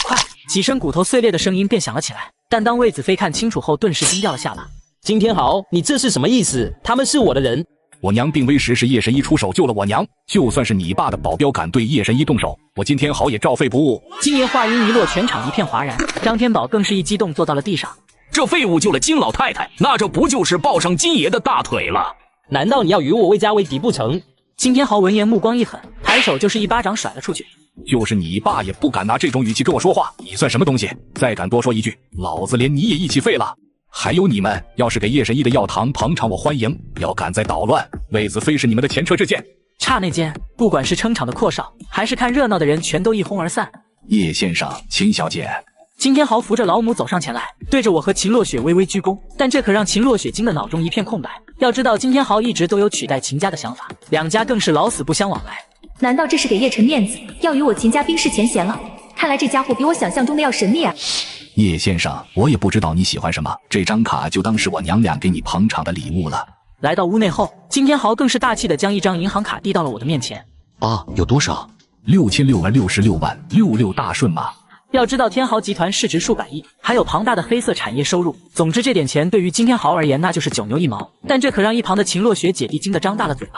快！几声骨头碎裂的声音便响了起来，但当魏子飞看清楚后，顿时惊掉了下巴。金天豪，你这是什么意思？他们是我的人。我娘病危时是叶神医出手救了我娘，就算是你爸的保镖敢对叶神医动手，我金天豪也照废不误。金爷话音一落，全场一片哗然，张天宝更是一激动坐到了地上。这废物救了金老太太，那这不就是抱上金爷的大腿了？难道你要与我魏家为敌不成？金天豪闻言目光一狠，抬手就是一巴掌甩了出去。就是你爸也不敢拿这种语气跟我说话，你算什么东西？再敢多说一句，老子连你也一起废了！还有你们，要是给叶神医的药堂捧场我欢迎，要敢再捣乱，魏子飞是你们的前车之鉴。刹那间，不管是撑场的阔少，还是看热闹的人，全都一哄而散。叶先生，秦小姐。金天豪扶着老母走上前来，对着我和秦洛雪微微鞠躬，但这可让秦洛雪惊得脑中一片空白。要知道，金天豪一直都有取代秦家的想法，2家更是老死不相往来。难道这是给叶晨面子，要与我秦家冰释前嫌了？看来这家伙比我想象中的要神秘啊！叶先生，我也不知道你喜欢什么，这张卡就当是我娘俩给你捧场的礼物了。来到屋内后，金天豪更是大气的将一张银行卡递到了我的面前。啊，有多少？6666万，66大顺嘛。要知道，天豪集团市值数百亿，还有庞大的黑色产业收入。总之，这点钱对于金天豪而言，那就是9牛1毛。但这可让一旁的秦洛雪姐弟惊得张大了嘴巴。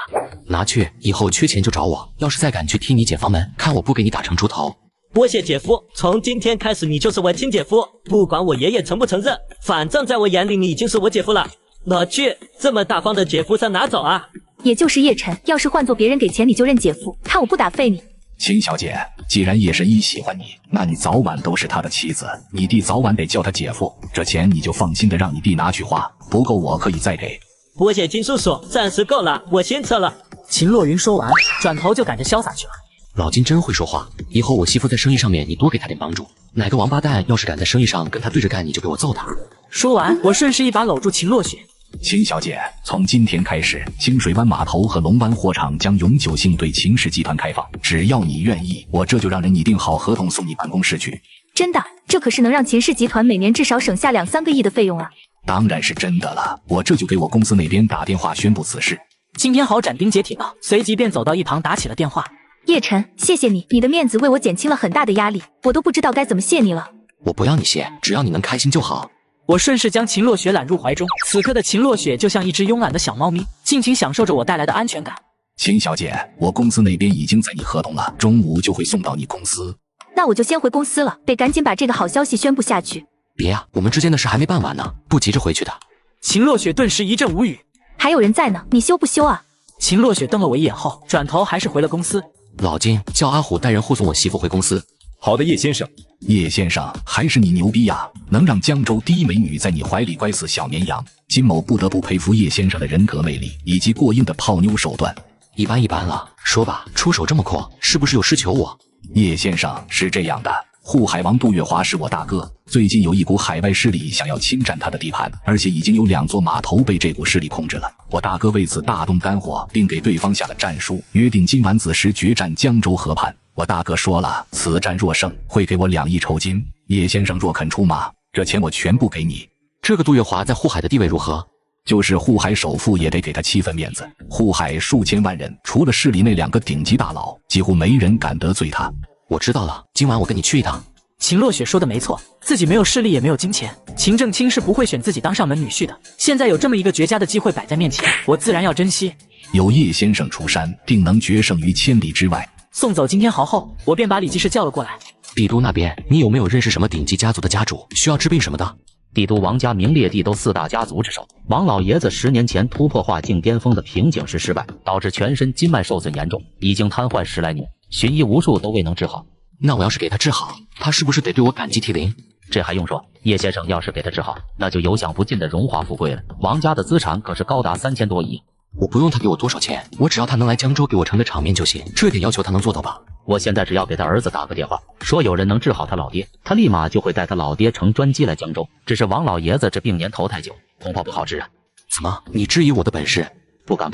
拿去，以后缺钱就找我。要是再敢去踢你姐房门，看我不给你打成猪头！多谢姐夫，从今天开始你就是我亲姐夫，不管我爷爷承不承认，反正在我眼里你已经是我姐夫了。拿去，这么大方的姐夫上哪找啊？也就是叶晨，要是换做别人给钱你就认姐夫，看我不打废你。秦小姐，既然叶神医喜欢你，那你早晚都是他的妻子，你弟早晚得叫他姐夫。这钱你就放心的让你弟拿去花，不够我可以再给。多谢金叔叔，暂时够了，我先撤了。秦洛云说完，转头就赶着潇洒去了。老金真会说话，以后我媳妇在生意上面你多给她点帮助。哪个王八蛋要是敢在生意上跟他对着干，你就给我揍他。说完，我顺势一把搂住秦洛雪。秦小姐，从今天开始，清水湾码头和龙湾货场将永久性对秦氏集团开放。只要你愿意，我这就让人拟定好合同送你办公室去。真的？这可是能让秦氏集团每年至少省下2-3个亿的费用啊！当然是真的了，我这就给我公司那边打电话宣布此事。金天豪斩钉截铁道，随即便走到一旁打起了电话。叶晨，谢谢你，你的面子为我减轻了很大的压力，我都不知道该怎么谢你了。我不要你谢，只要你能开心就好。我顺势将秦洛雪揽入怀中，此刻的秦洛雪就像一只慵懒的小猫咪，尽情享受着我带来的安全感。秦小姐，我公司那边已经在你合同了，中午就会送到你公司。那我就先回公司了，得赶紧把这个好消息宣布下去。别呀，我们之间的事还没办完呢，不急着回去的。秦洛雪顿时一阵无语，还有人在呢，你羞不羞啊？秦洛雪瞪了我一眼后，转头还是回了公司。老金，叫阿虎带人护送我媳妇回公司。好的，叶先生。叶先生，还是你牛逼呀，能让江州第一美女在你怀里乖死小绵羊。金某不得不佩服叶先生的人格魅力以及过硬的泡妞手段。一般了，说吧，出手这么阔，是不是有事求我？叶先生，是这样的，护海王杜月华是我大哥，最近有一股海外势力想要侵占他的地盘，而且已经有2座码头被这股势力控制了。我大哥为此大动肝火，并给对方下了战书，约定今晚子时决战江州河畔。我大哥说了，此战若胜，会给我2亿酬金。叶先生若肯出马，这钱我全部给你。这个杜月华在护海的地位如何？就是护海首富也得给他7分面子。护海数千万人，除了市里那2个顶级大佬，几乎没人敢得罪他。我知道了，今晚我跟你去一趟。秦若雪说的没错，自己没有势力也没有金钱，秦正清是不会选自己当上门女婿的。现在有这么一个绝佳的机会摆在面前，我自然要珍惜。有叶先生出山，定能决胜于千里之外。送走金天豪后，我便把李继世叫了过来。帝都那边，你有没有认识什么顶级家族的家主，需要治病什么的？帝都王家名列帝都4大家族之首，王老爷子10年前突破化境巅峰的瓶颈式失败，导致全身筋脉受损严重，已经瘫痪10来年，寻医无数都未能治好。那我要是给他治好，他是不是得对我感激涕零？这还用说，叶先生要是给他治好，那就有享不尽的荣华富贵了。王家的资产可是高达3000多亿。我不用他给我多少钱，我只要他能来江州给我撑个场面就行，这点要求他能做到吧？我现在只要给他儿子打个电话，说有人能治好他老爹，他立马就会带他老爹乘专机来江州。只是王老爷子这病年头太久，恐怕不好治啊。怎么，你质疑我的本事？不敢。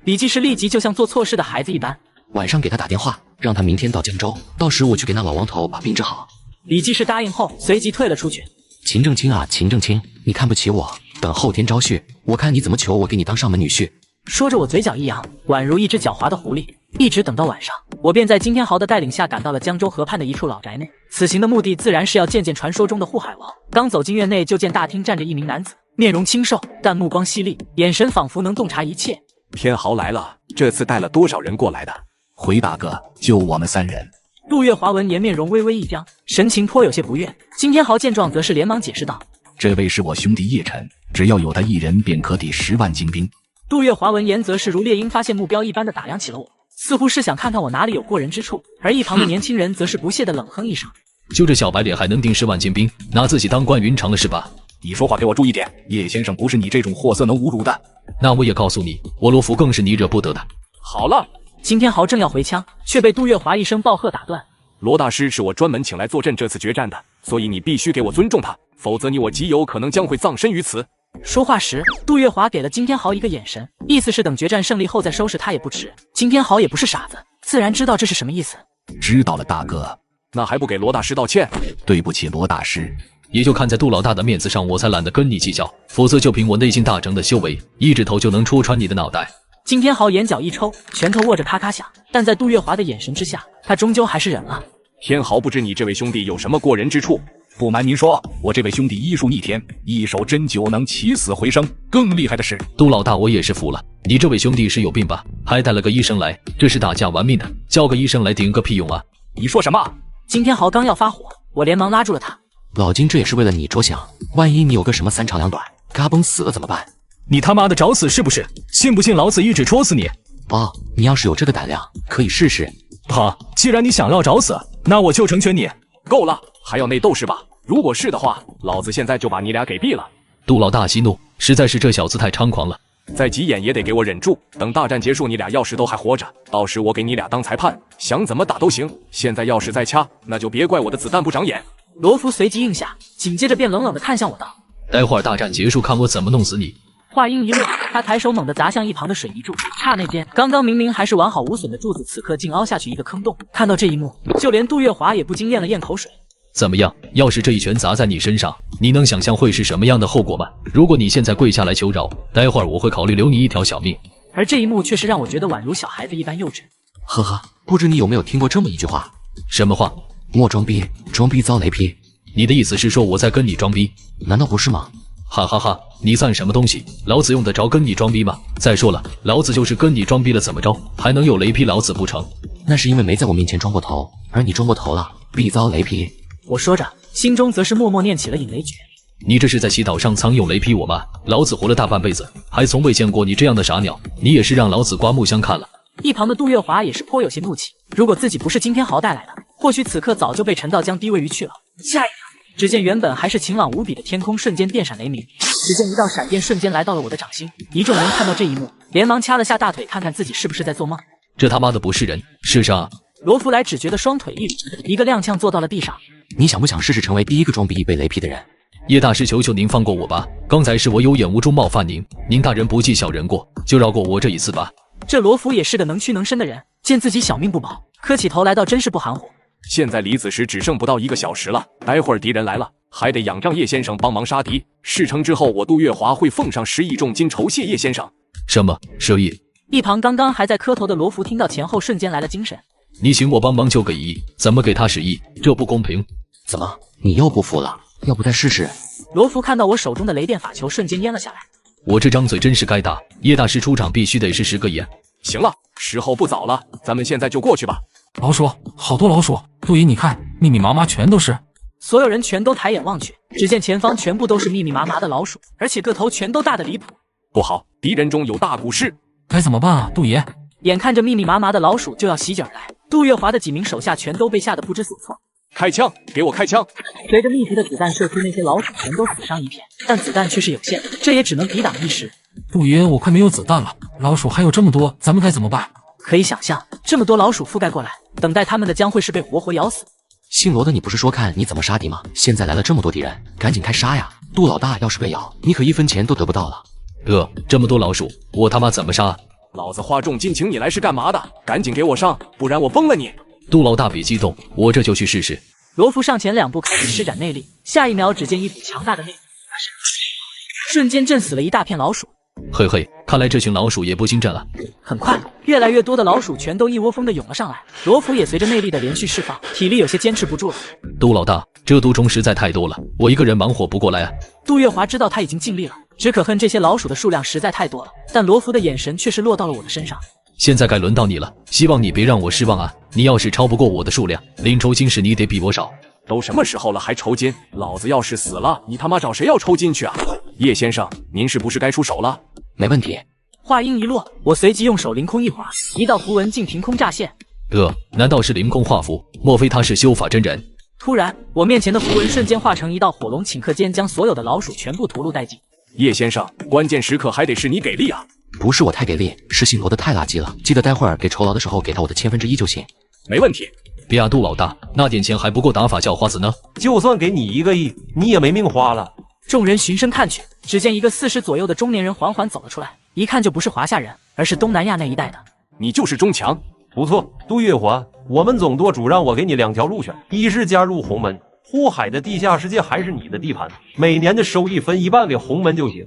李继世立即就像做错事的孩子一般，晚上给他打电话，让他明天到江州，到时我去给那老王头把病治好。李继世答应后，随即退了出去。秦正清啊，秦正清，你看不起我，等后天招婿，我看你怎么求我给你当上门女婿。说着，我嘴角一扬，宛如一只狡猾的狐狸。一直等到晚上，我便在金天豪的带领下赶到了江州河畔的一处老宅内。此行的目的自然是要见见传说中的护海王。刚走进院内，就见大厅站着一名男子，面容清瘦，但目光犀利，眼神仿佛能洞察一切。天豪来了，这次带了多少人过来的？回大哥，就我们3人。杜月华闻言面容微微一僵，神情颇有些不悦。金天豪见状，则是连忙解释道：“这位是我兄弟叶晨，只要有他1人，便可抵10万精兵。”杜月华闻言，则是如猎鹰发现目标一般的打量起了我，似乎是想看看我哪里有过人之处。而一旁的年轻人则是不屑的冷哼一声：“就这小白脸还能顶10万精兵，拿自己当关云长了是吧？你说话给我注意点，叶先生不是你这种货色能侮辱的。”那我也告诉你，我罗福更是你惹不得的。好了，金天豪正要回枪，却被杜月华一声暴喝打断。罗大师是我专门请来坐镇这次决战的，所以你必须给我尊重他，否则你我极有可能将会葬身于此。说话时，杜月华给了金天豪一个眼神，意思是等决战胜利后再收拾他也不迟。金天豪也不是傻子，自然知道这是什么意思。知道了，大哥。那还不给罗大师道歉？对不起，罗大师。也就看在杜老大的面子上，我才懒得跟你计较，否则就凭我内劲大成的修为，一指头就能戳穿你的脑袋。金天豪眼角一抽，拳头握着咔咔响，但在杜月华的眼神之下，他终究还是忍了。天豪不知你这位兄弟有什么过人之处？不瞒您说，我这位兄弟医术逆天，一手针灸能起死回生。更厉害的是，杜老大我也是服了，你这位兄弟是有病吧？还带了个医生来，这是打架玩命的，叫个医生来顶个屁用啊！你说什么？金天豪刚要发火，我连忙拉住了他。老金，这也是为了你着想，万一你有个什么3长2短，嘎嘣死了怎么办？你他妈的找死是不是？信不信老子一指戳死你？哦，你要是有这个胆量，可以试试。好，既然你想要找死，那我就成全你。够了，还要内斗是吧？如果是的话，老子现在就把你俩给毙了。杜老大息怒，实在是这小子太猖狂了。再急眼也得给我忍住，等大战结束，你俩要是都还活着，到时我给你俩当裁判，想怎么打都行。现在要是再掐，那就别怪我的子弹不长眼。罗福随即应下，紧接着便冷冷地看向我道：“待会儿大战结束，看我怎么弄死你。”话音一落，他抬手猛地砸向一旁的水泥柱，刹那间，刚刚明明还是完好无损的柱子，此刻竟凹下去一个坑洞。看到这一幕，就连杜月华也不禁咽了咽口水。怎么样？要是这一拳砸在你身上，你能想象会是什么样的后果吗？如果你现在跪下来求饶，待会儿我会考虑留你一条小命。而这一幕却是让我觉得宛如小孩子一般幼稚。呵呵，不知你有没有听过这么一句话？什么话？莫装逼，装逼遭雷劈。你的意思是说我在跟你装逼？难道不是吗？哈哈哈，你算什么东西？老子用得着跟你装逼吗？再说了，老子就是跟你装逼了怎么着，还能有雷劈老子不成？那是因为没在我面前装过头，而你装过头了，必遭雷劈。我说着，心中则是默默念起了引雷诀。你这是在祈祷上苍用雷劈我吗？老子活了大半辈子，还从未见过你这样的傻鸟，你也是让老子刮目相看了。一旁的杜月华也是颇有些怒气，如果自己不是金天豪带来的，或许此刻早就被沉到江低位鱼去了。下一秒，只见原本还是晴朗无比的天空瞬间电闪雷鸣，只见一道闪电瞬间来到了我的掌心。一众人看到这一幕，连忙掐了下大腿，看看自己是不是在做梦。这他妈的不是人，是啥？罗弗莱只觉得双腿一捋，一个踉跄坐到了地上。你想不想试试成为第一个装逼被雷劈的人？叶大师，求求您放过我吧，刚才是我有眼无珠冒犯您，您大人不计小人过，就饶过我这一次吧。这罗浮也是个能屈能伸的人，见自己小命不保，磕起头来倒真是不含糊。现在离子时只剩不到1个小时了，待会儿敌人来了，还得仰仗叶先生帮忙杀敌。事成之后，我杜月华会奉上10亿重金酬谢叶先生。什么10亿？一旁刚刚还在磕头的罗浮听到前后，瞬间来了精神。你请我帮忙就给1亿，怎么给他10亿？这不公平！怎么，你又不服了？要不再试试？罗浮看到我手中的雷电法球，瞬间淹了下来。我这张嘴真是该大，叶大师出场必须得是10个亿。行了，时候不早了，咱们现在就过去吧。老鼠，好多老鼠！杜姨，你看，密密麻麻全都是。所有人全都抬眼望去，只见前方全部都是密密麻麻的老鼠，而且个头全都大得离谱。不好，敌人中有大古尸！该怎么办啊，杜爷？眼看着密密麻麻的老鼠就要袭击而来，杜月华的几名手下全都被吓得不知所措。开枪！给我开枪！随着密集的子弹射出，那些老鼠全都死伤一片，但子弹却是有限的，这也只能抵挡一时。杜爷，我快没有子弹了，老鼠还有这么多，咱们该怎么办？可以想象，这么多老鼠覆盖过来，等待他们的将会是被活活咬死。姓罗的，你不是说看你怎么杀敌吗？现在来了这么多敌人，赶紧开杀呀！杜老大要是被咬，你可1分钱都得不到了。这么多老鼠，我他妈怎么杀？老子花重金请你来是干嘛的？赶紧给我上，不然我崩了你！杜老大别激动，我这就去试试。罗浮上前2步，开始施展内力，下一秒，只见一股强大的内力瞬间震死了一大片老鼠。嘿嘿，看来这群老鼠也不兴奋了。很快，越来越多的老鼠全都一窝蜂的涌了上来，罗浮也随着内力的连续释放，体力有些坚持不住了。杜老大，这毒虫实在太多了，我一个人忙活不过来啊。杜月华知道他已经尽力了，只可恨这些老鼠的数量实在太多了，但罗浮的眼神却是落到了我的身上。现在该轮到你了，希望你别让我失望啊！你要是超不过我的数量，领酬金是你得比我少。都什么时候了还酬金？老子要是死了，你他妈找谁要酬金去啊？叶先生，您是不是该出手了？没问题。话音一落，我随即用手凌空一划，一道符文竟凭空乍现。难道是凌空画符？莫非他是修法真人？突然，我面前的符文瞬间化成一道火龙，顷刻间将所有的老鼠全部屠戮殆尽。叶先生，关键时刻还得是你给力啊！不是我太给力，是姓罗的太垃圾了。记得待会儿给酬劳的时候给他我的1/1000就行。没问题。别啊，杜老大，那点钱还不够打发叫花子呢。就算给你1个亿，你也没命花了。众人循声看去，只见一个40左右的中年人缓缓走了出来，一看就不是华夏人，而是东南亚那一带的。你就是钟强？不错，杜月华，我们总舵主让我给你2条路选，一是加入洪门，护海的地下世界还是你的地盘，每年的收益分1半给洪门就行。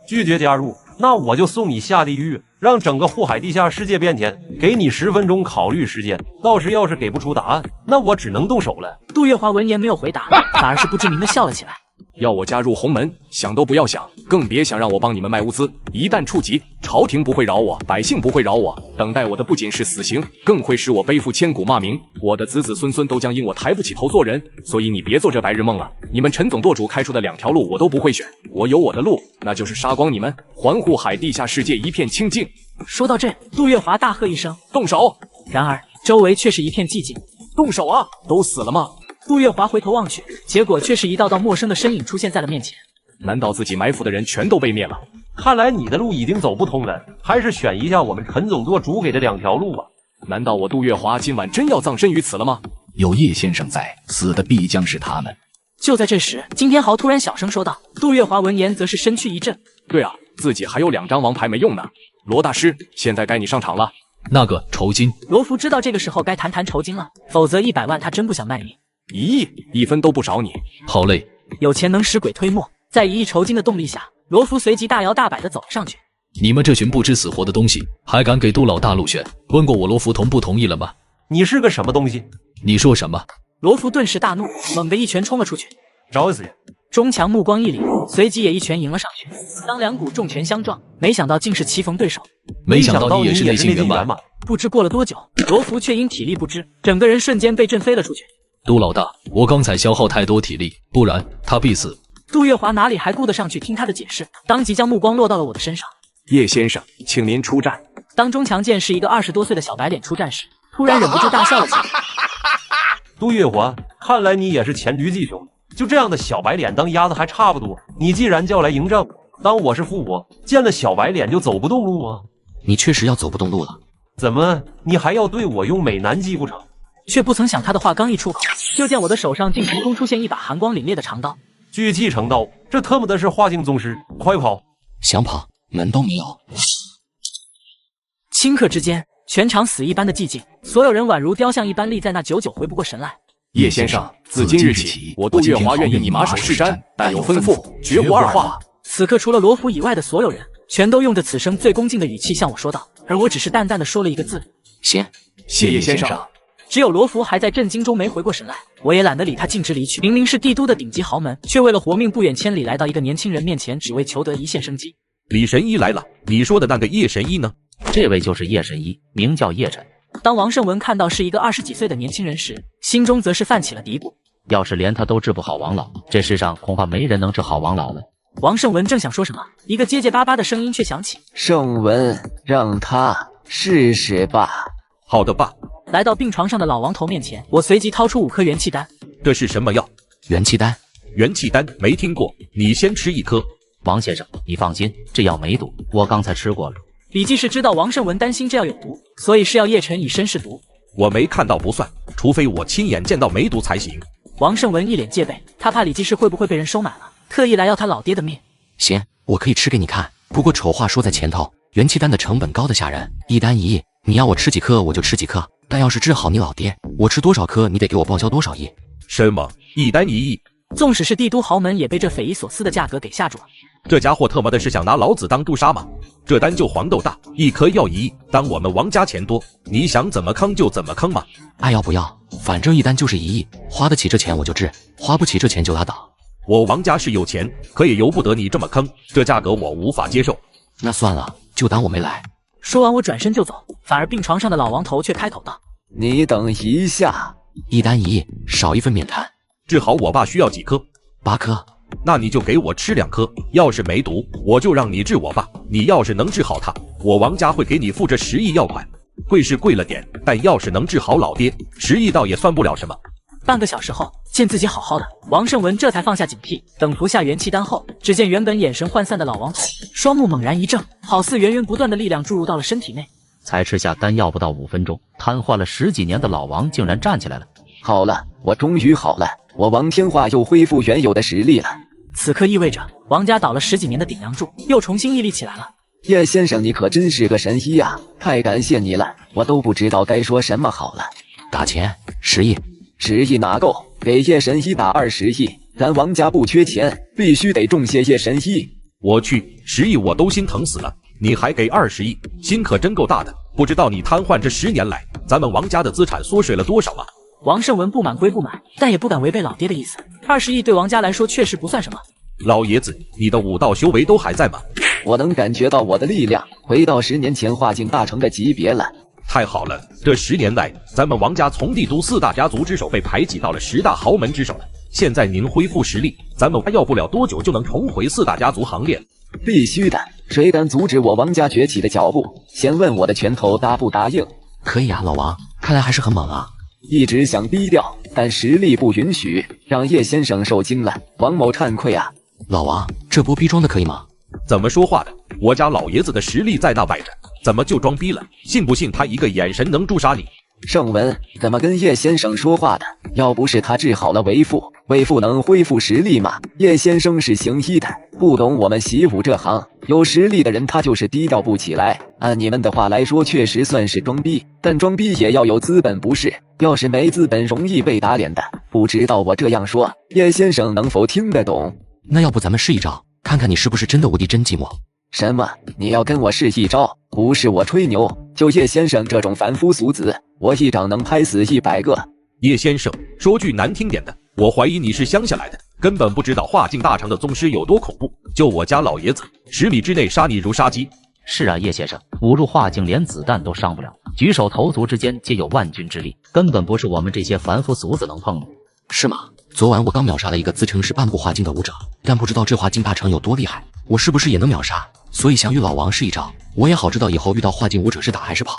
拒绝加入，那我就送你下地狱，让整个护海地下世界变天。给你10分钟考虑时间，到时要是给不出答案，那我只能动手了。杜月华闻言没有回答，反而是不知名的笑了起来。要我加入洪门，想都不要想，更别想让我帮你们卖物资。一旦触及，朝廷不会饶我，百姓不会饶我，等待我的不仅是死刑，更会使我背负千古骂名。我的子子孙孙都将因我抬不起头做人。所以你别做这白日梦了。你们陈总舵主开出的2条路我都不会选，我有我的路，那就是杀光你们，还护海地下世界一片清净。说到这，杜月华大喝一声：“动手！”然而周围却是一片寂静。动手啊！都死了吗？杜月华回头望去，结果却是一道道陌生的身影出现在了面前。难道自己埋伏的人全都被灭了？看来你的路已经走不通了，还是选一下我们陈总舵主给的2条路吧。难道我杜月华今晚真要葬身于此了吗？有叶先生在，死的必将是他们。就在这时，金天豪突然小声说道。杜月华闻言则是身躯一震。对啊，自己还有2张王牌没用呢。罗大师，现在该你上场了。那个酬金，罗福知道这个时候该谈酬金了，否则100万他真不想卖命。1亿，1分都不少你。好嘞，有钱能使鬼推磨，在1亿酬金的动力下，罗福随即大摇大摆地走了上去。你们这群不知死活的东西，还敢给杜老大路选？问过我罗福同不同意了吗？你是个什么东西？你说什么？罗福顿时大怒，猛地一拳冲了出去。找死！钟强目光一凛，随即也一拳迎了上去。当2股重拳相撞，没想到竟是棋逢对手。没想到你也是内心圆满。不知过了多久，罗福却因体力不支，整个人瞬间被震飞了出去。杜老大，我刚才消耗太多体力，不然他必死。杜月华哪里还顾得上去听他的解释，当即将目光落到了我的身上。叶先生，请您出战。当钟强见是一个20多岁的小白脸出战时，突然忍不住大笑了起来。杜月华，看来你也是黔驴技穷，就这样的小白脸当鸭子还差不多。你既然叫来迎战，当我是富婆，见了小白脸就走不动路啊？你确实要走不动路了。怎么，你还要对我用美男计不成？却不曾想他的话刚一出口，就见我的手上竟凭空出现一把寒光凛冽的长刀。聚气成道，这特么的是化境宗师，快跑！想跑，门都没有。顷刻之间，全场死一般的寂静，所有人宛如雕像一般立在那，久久回不过神来。叶先生，自今日起，我杜月华愿意你马首是瞻，但有吩咐，绝无二话。此刻，除了罗浮以外的所有人，全都用着此生最恭敬的语气向我说道，而我只是淡淡的说了一个字：先。谢叶先生。只有罗浮还在震惊中没回过神来，我也懒得理他，径直离去。明明是帝都的顶级豪门，却为了活命不远千里来到一个年轻人面前，只为求得一线生机。李神医来了，你说的那个叶神医呢？这位就是叶神医，名叫叶辰。当王胜文看到是一个20几岁的年轻人时，心中则是泛起了嘀咕：要是连他都治不好王老，这世上恐怕没人能治好王老了。王胜文正想说什么，一个结结巴巴的声音却响起：胜文，让他试试吧。好的，爸。来到病床上的老王头面前，我随即掏出5颗元气丹。这是什么药？元气丹。元气丹没听过，你先吃1颗。王先生，你放心，这药没毒，我刚才吃过了。李继是知道王胜文担心这药有毒，所以是要叶辰以身试毒。我没看到不算，除非我亲眼见到没毒才行。王胜文一脸戒备，他怕李继是会不会被人收买了，特意来要他老爹的命。行，我可以吃给你看，不过丑话说在前头，元气丹的成本高得吓人，1丹1亿，你要我吃几颗我就吃几颗，但要是治好你老爹，我吃多少颗你得给我报销多少亿。什么？1丹1亿？纵使是帝都豪门也被这匪夷所思的价格给吓住了。这家伙特么的是想拿老子当杜莎吗？这单就黄豆大，1颗要1亿，当我们王家钱多，你想怎么坑就怎么坑嘛。爱要不要，反正1单就是1亿，花得起这钱我就治，花不起这钱就拉倒。我王家是有钱，可也由不得你这么坑，这价格我无法接受。那算了，就当我没来。说完我转身就走，反而病床上的老王头却开口道：你等一下，1单1亿，少1分免谈。治好我爸需要几颗？8颗。那你就给我吃2颗，要是没毒，我就让你治我爸。你要是能治好他，我王家会给你付这10亿药款。贵是贵了点，但要是能治好老爹，10亿倒也算不了什么。半个小时后，见自己好好的，王胜文这才放下警惕。等服下元气丹后，只见原本眼神涣散的老王头，双目猛然一怔，好似源源不断的力量注入到了身体内。才吃下丹药不到5分钟，瘫痪了10几年的老王竟然站起来了。好了，我终于好了，我王天化又恢复原有的实力了。此刻意味着王家倒了10几年的顶梁柱又重新屹立起来了。叶先生，你可真是个神医啊！太感谢你了，我都不知道该说什么好了。打钱10亿，10亿哪够？给叶神医打20亿，咱王家不缺钱，必须得重谢叶神医。我去，10亿我都心疼死了，你还给20亿，心可真够大的。不知道你瘫痪这10年来，咱们王家的资产缩水了多少吗？王胜文不满归不满，但也不敢违背老爹的意思。20亿对王家来说确实不算什么。老爷子，你的武道修为都还在吗？我能感觉到我的力量回到10年前化境大成的级别了。太好了，这10年来，咱们王家从帝都4大家族之首被排挤到了10大豪门之首了。现在您恢复实力，咱们要不了多久就能重回4大家族行列。必须的，谁敢阻止我王家崛起的脚步？先问我的拳头答不答应？可以啊，老王，看来还是很猛啊。一直想低调，但实力不允许，让叶先生受惊了。王某忏愧啊。老王，这波逼装的可以吗？怎么说话的？我家老爷子的实力在那摆着，怎么就装逼了？信不信他一个眼神能诛杀你？盛文，怎么跟叶先生说话的？要不是他治好了为父，为父能恢复实力吗？叶先生是行医的，不懂我们习武这行。有实力的人他就是低调不起来。按你们的话来说，确实算是装逼，但装逼也要有资本，不是？要是没资本，容易被打脸的。不知道我这样说，叶先生能否听得懂？那要不咱们试一招，看看你是不是真的无敌真寂寞？什么？你要跟我试一招？不是我吹牛，就叶先生这种凡夫俗子，我一掌能拍死100个。叶先生，说句难听点的，我怀疑你是乡下来的，根本不知道化境大成的宗师有多恐怖。就我家老爷子，10米之内杀你如杀鸡。是啊，叶先生，武入化境连子弹都伤不了，举手投足之间皆有万钧之力，根本不是我们这些凡夫俗子能碰的。是吗？昨晚我刚秒杀了一个自称是半步化境的武者，但不知道这化境大成有多厉害，我是不是也能秒杀？所以想与老王试一招，我也好知道以后遇到化境武者是打还是跑。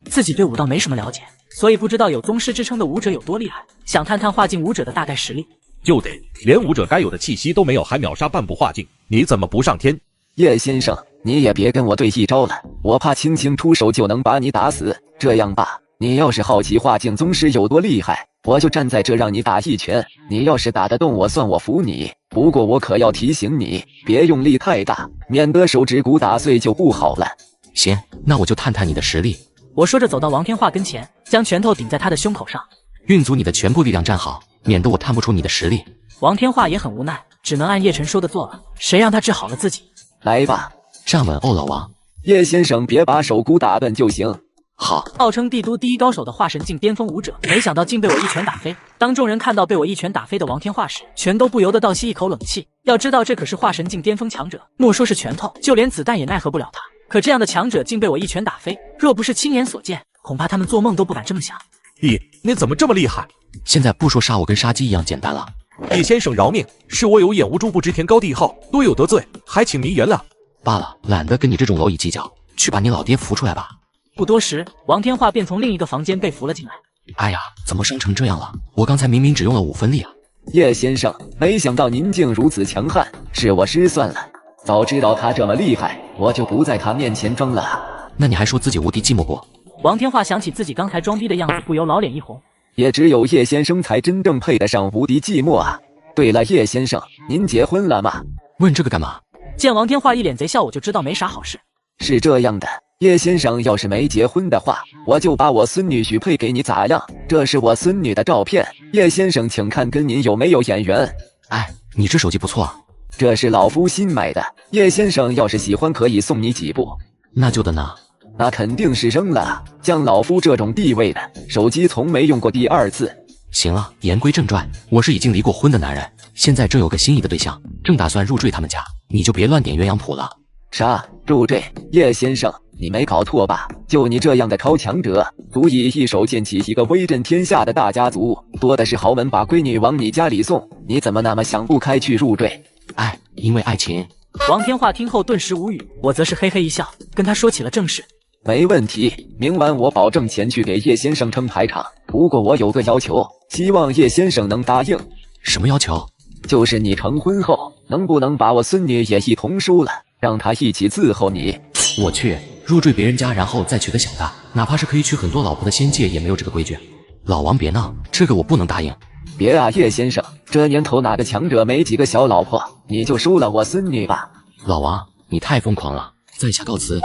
自己对武道没什么了解，所以不知道有宗师之称的武者有多厉害，想探探化境武者的大概实力。就得连武者该有的气息都没有，还秒杀半步化境，你怎么不上天？叶先生，你也别跟我对一招了，我怕轻轻出手就能把你打死。这样吧，你要是好奇华镜宗师有多厉害，我就站在这让你打一拳。你要是打得动我，算我服你。不过我可要提醒你，别用力太大，免得手指骨打碎就不好了。行，那我就探探你的实力。我说着走到王天化跟前，将拳头顶在他的胸口上。运足你的全部力量站好，免得我探不出你的实力。王天化也很无奈，只能按叶晨说的做了。谁让他治好了自己？来吧，站稳哦，老王。叶先生，别把手骨打断就行。好。号称帝都第一高手的化神境巅峰武者，没想到竟被我一拳打飞。当众人看到被我一拳打飞的王天化时，全都不由得倒吸一口冷气。要知道，这可是化神境巅峰强者，莫说是拳头，就连子弹也奈何不了他。可这样的强者竟被我一拳打飞，若不是亲眼所见，恐怕他们做梦都不敢这么想。咦，你怎么这么厉害？现在不说杀我跟杀鸡一样简单了。叶先生饶命，是我有眼无珠，不知天高地厚，多有得罪，还请您原谅。罢了，懒得跟你这种蝼蚁计较，去把你老爹扶出来吧。不多时，王天化便从另一个房间被扶了进来。哎呀，怎么伤成这样了？我刚才明明只用了5分力啊！叶先生，没想到您竟如此强悍，是我失算了。早知道他这么厉害，我就不在他面前装了。那你还说自己无敌寂寞不？王天化想起自己刚才装逼的样子，不由老脸一红。也只有叶先生才真正配得上无敌寂寞啊！对了，叶先生，您结婚了吗？问这个干嘛？见王天化一脸贼笑，我就知道没啥好事。是这样的，叶先生要是没结婚的话，我就把我孙女许配给你，咋样？这是我孙女的照片，叶先生请看跟您有没有眼缘。哎，你这手机不错啊。这是老夫新买的，叶先生要是喜欢，可以送你几部。那旧的呢？那肯定是扔了。像老夫这种地位的，手机从没用过第二次。行了，言归正传，我是已经离过婚的男人，现在正有个心仪的对象，正打算入赘他们家，你就别乱点鸳鸯谱了。啥？入赘？叶先生，你没搞错吧？就你这样的超强者，足以一手建起一个威震天下的大家族，多的是豪门把闺女往你家里送，你怎么那么想不开去入赘？哎，因为爱情。王天化听后顿时无语，我则是嘿嘿一笑，跟他说起了正事。没问题，明晚我保证前去给叶先生撑排场。不过我有个要求，希望叶先生能答应。什么要求？就是你成婚后，能不能把我孙女也一同收了，让她一起伺候你？我去，入赘别人家然后再娶个小的，哪怕是可以娶很多老婆的仙界也没有这个规矩。老王别闹，这个我不能答应。别啊，叶先生，这年头哪个强者没几个小老婆？你就收了我孙女吧。老王，你太疯狂了，在下告辞。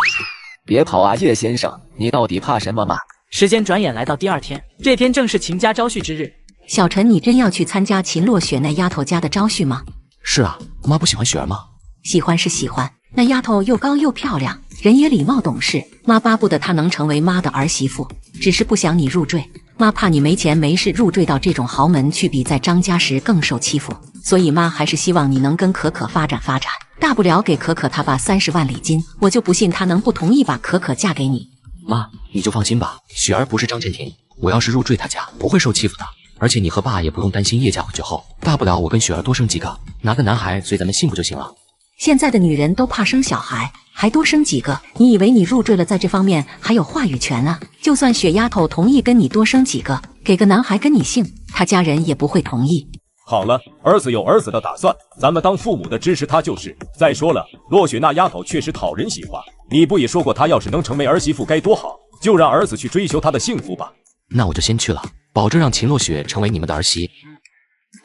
别跑啊，叶先生，你到底怕什么嘛？时间转眼来到第二天，这天正是秦家招婿之日。小陈，你真要去参加秦洛雪那丫头家的招婿吗？是啊，妈不喜欢雪儿吗？喜欢是喜欢，那丫头又高又漂亮，人也礼貌懂事，妈巴不得她能成为妈的儿媳妇，只是不想你入赘。妈怕你没钱没势入赘到这种豪门去，比在张家时更受欺负，所以妈还是希望你能跟可可发展发展，大不了给可可她爸30万礼金，我就不信她能不同意把可可嫁给你。妈，你就放心吧，雪儿不是张倩婷，我要是入赘她家，不会受欺负的。而且你和爸也不用担心叶家回去后，大不了我跟雪儿多生几个，拿个男孩随咱们姓不就行了。现在的女人都怕生小孩，还多生几个？你以为你入赘了，在这方面还有话语权啊？就算雪丫头同意跟你多生几个，给个男孩跟你姓，她家人也不会同意。好了，儿子有儿子的打算，咱们当父母的支持他就是。再说了，洛雪那丫头确实讨人喜欢，你不也说过她要是能成为儿媳妇该多好？就让儿子去追求她的幸福吧。那我就先去了，保证让秦洛雪成为你们的儿媳。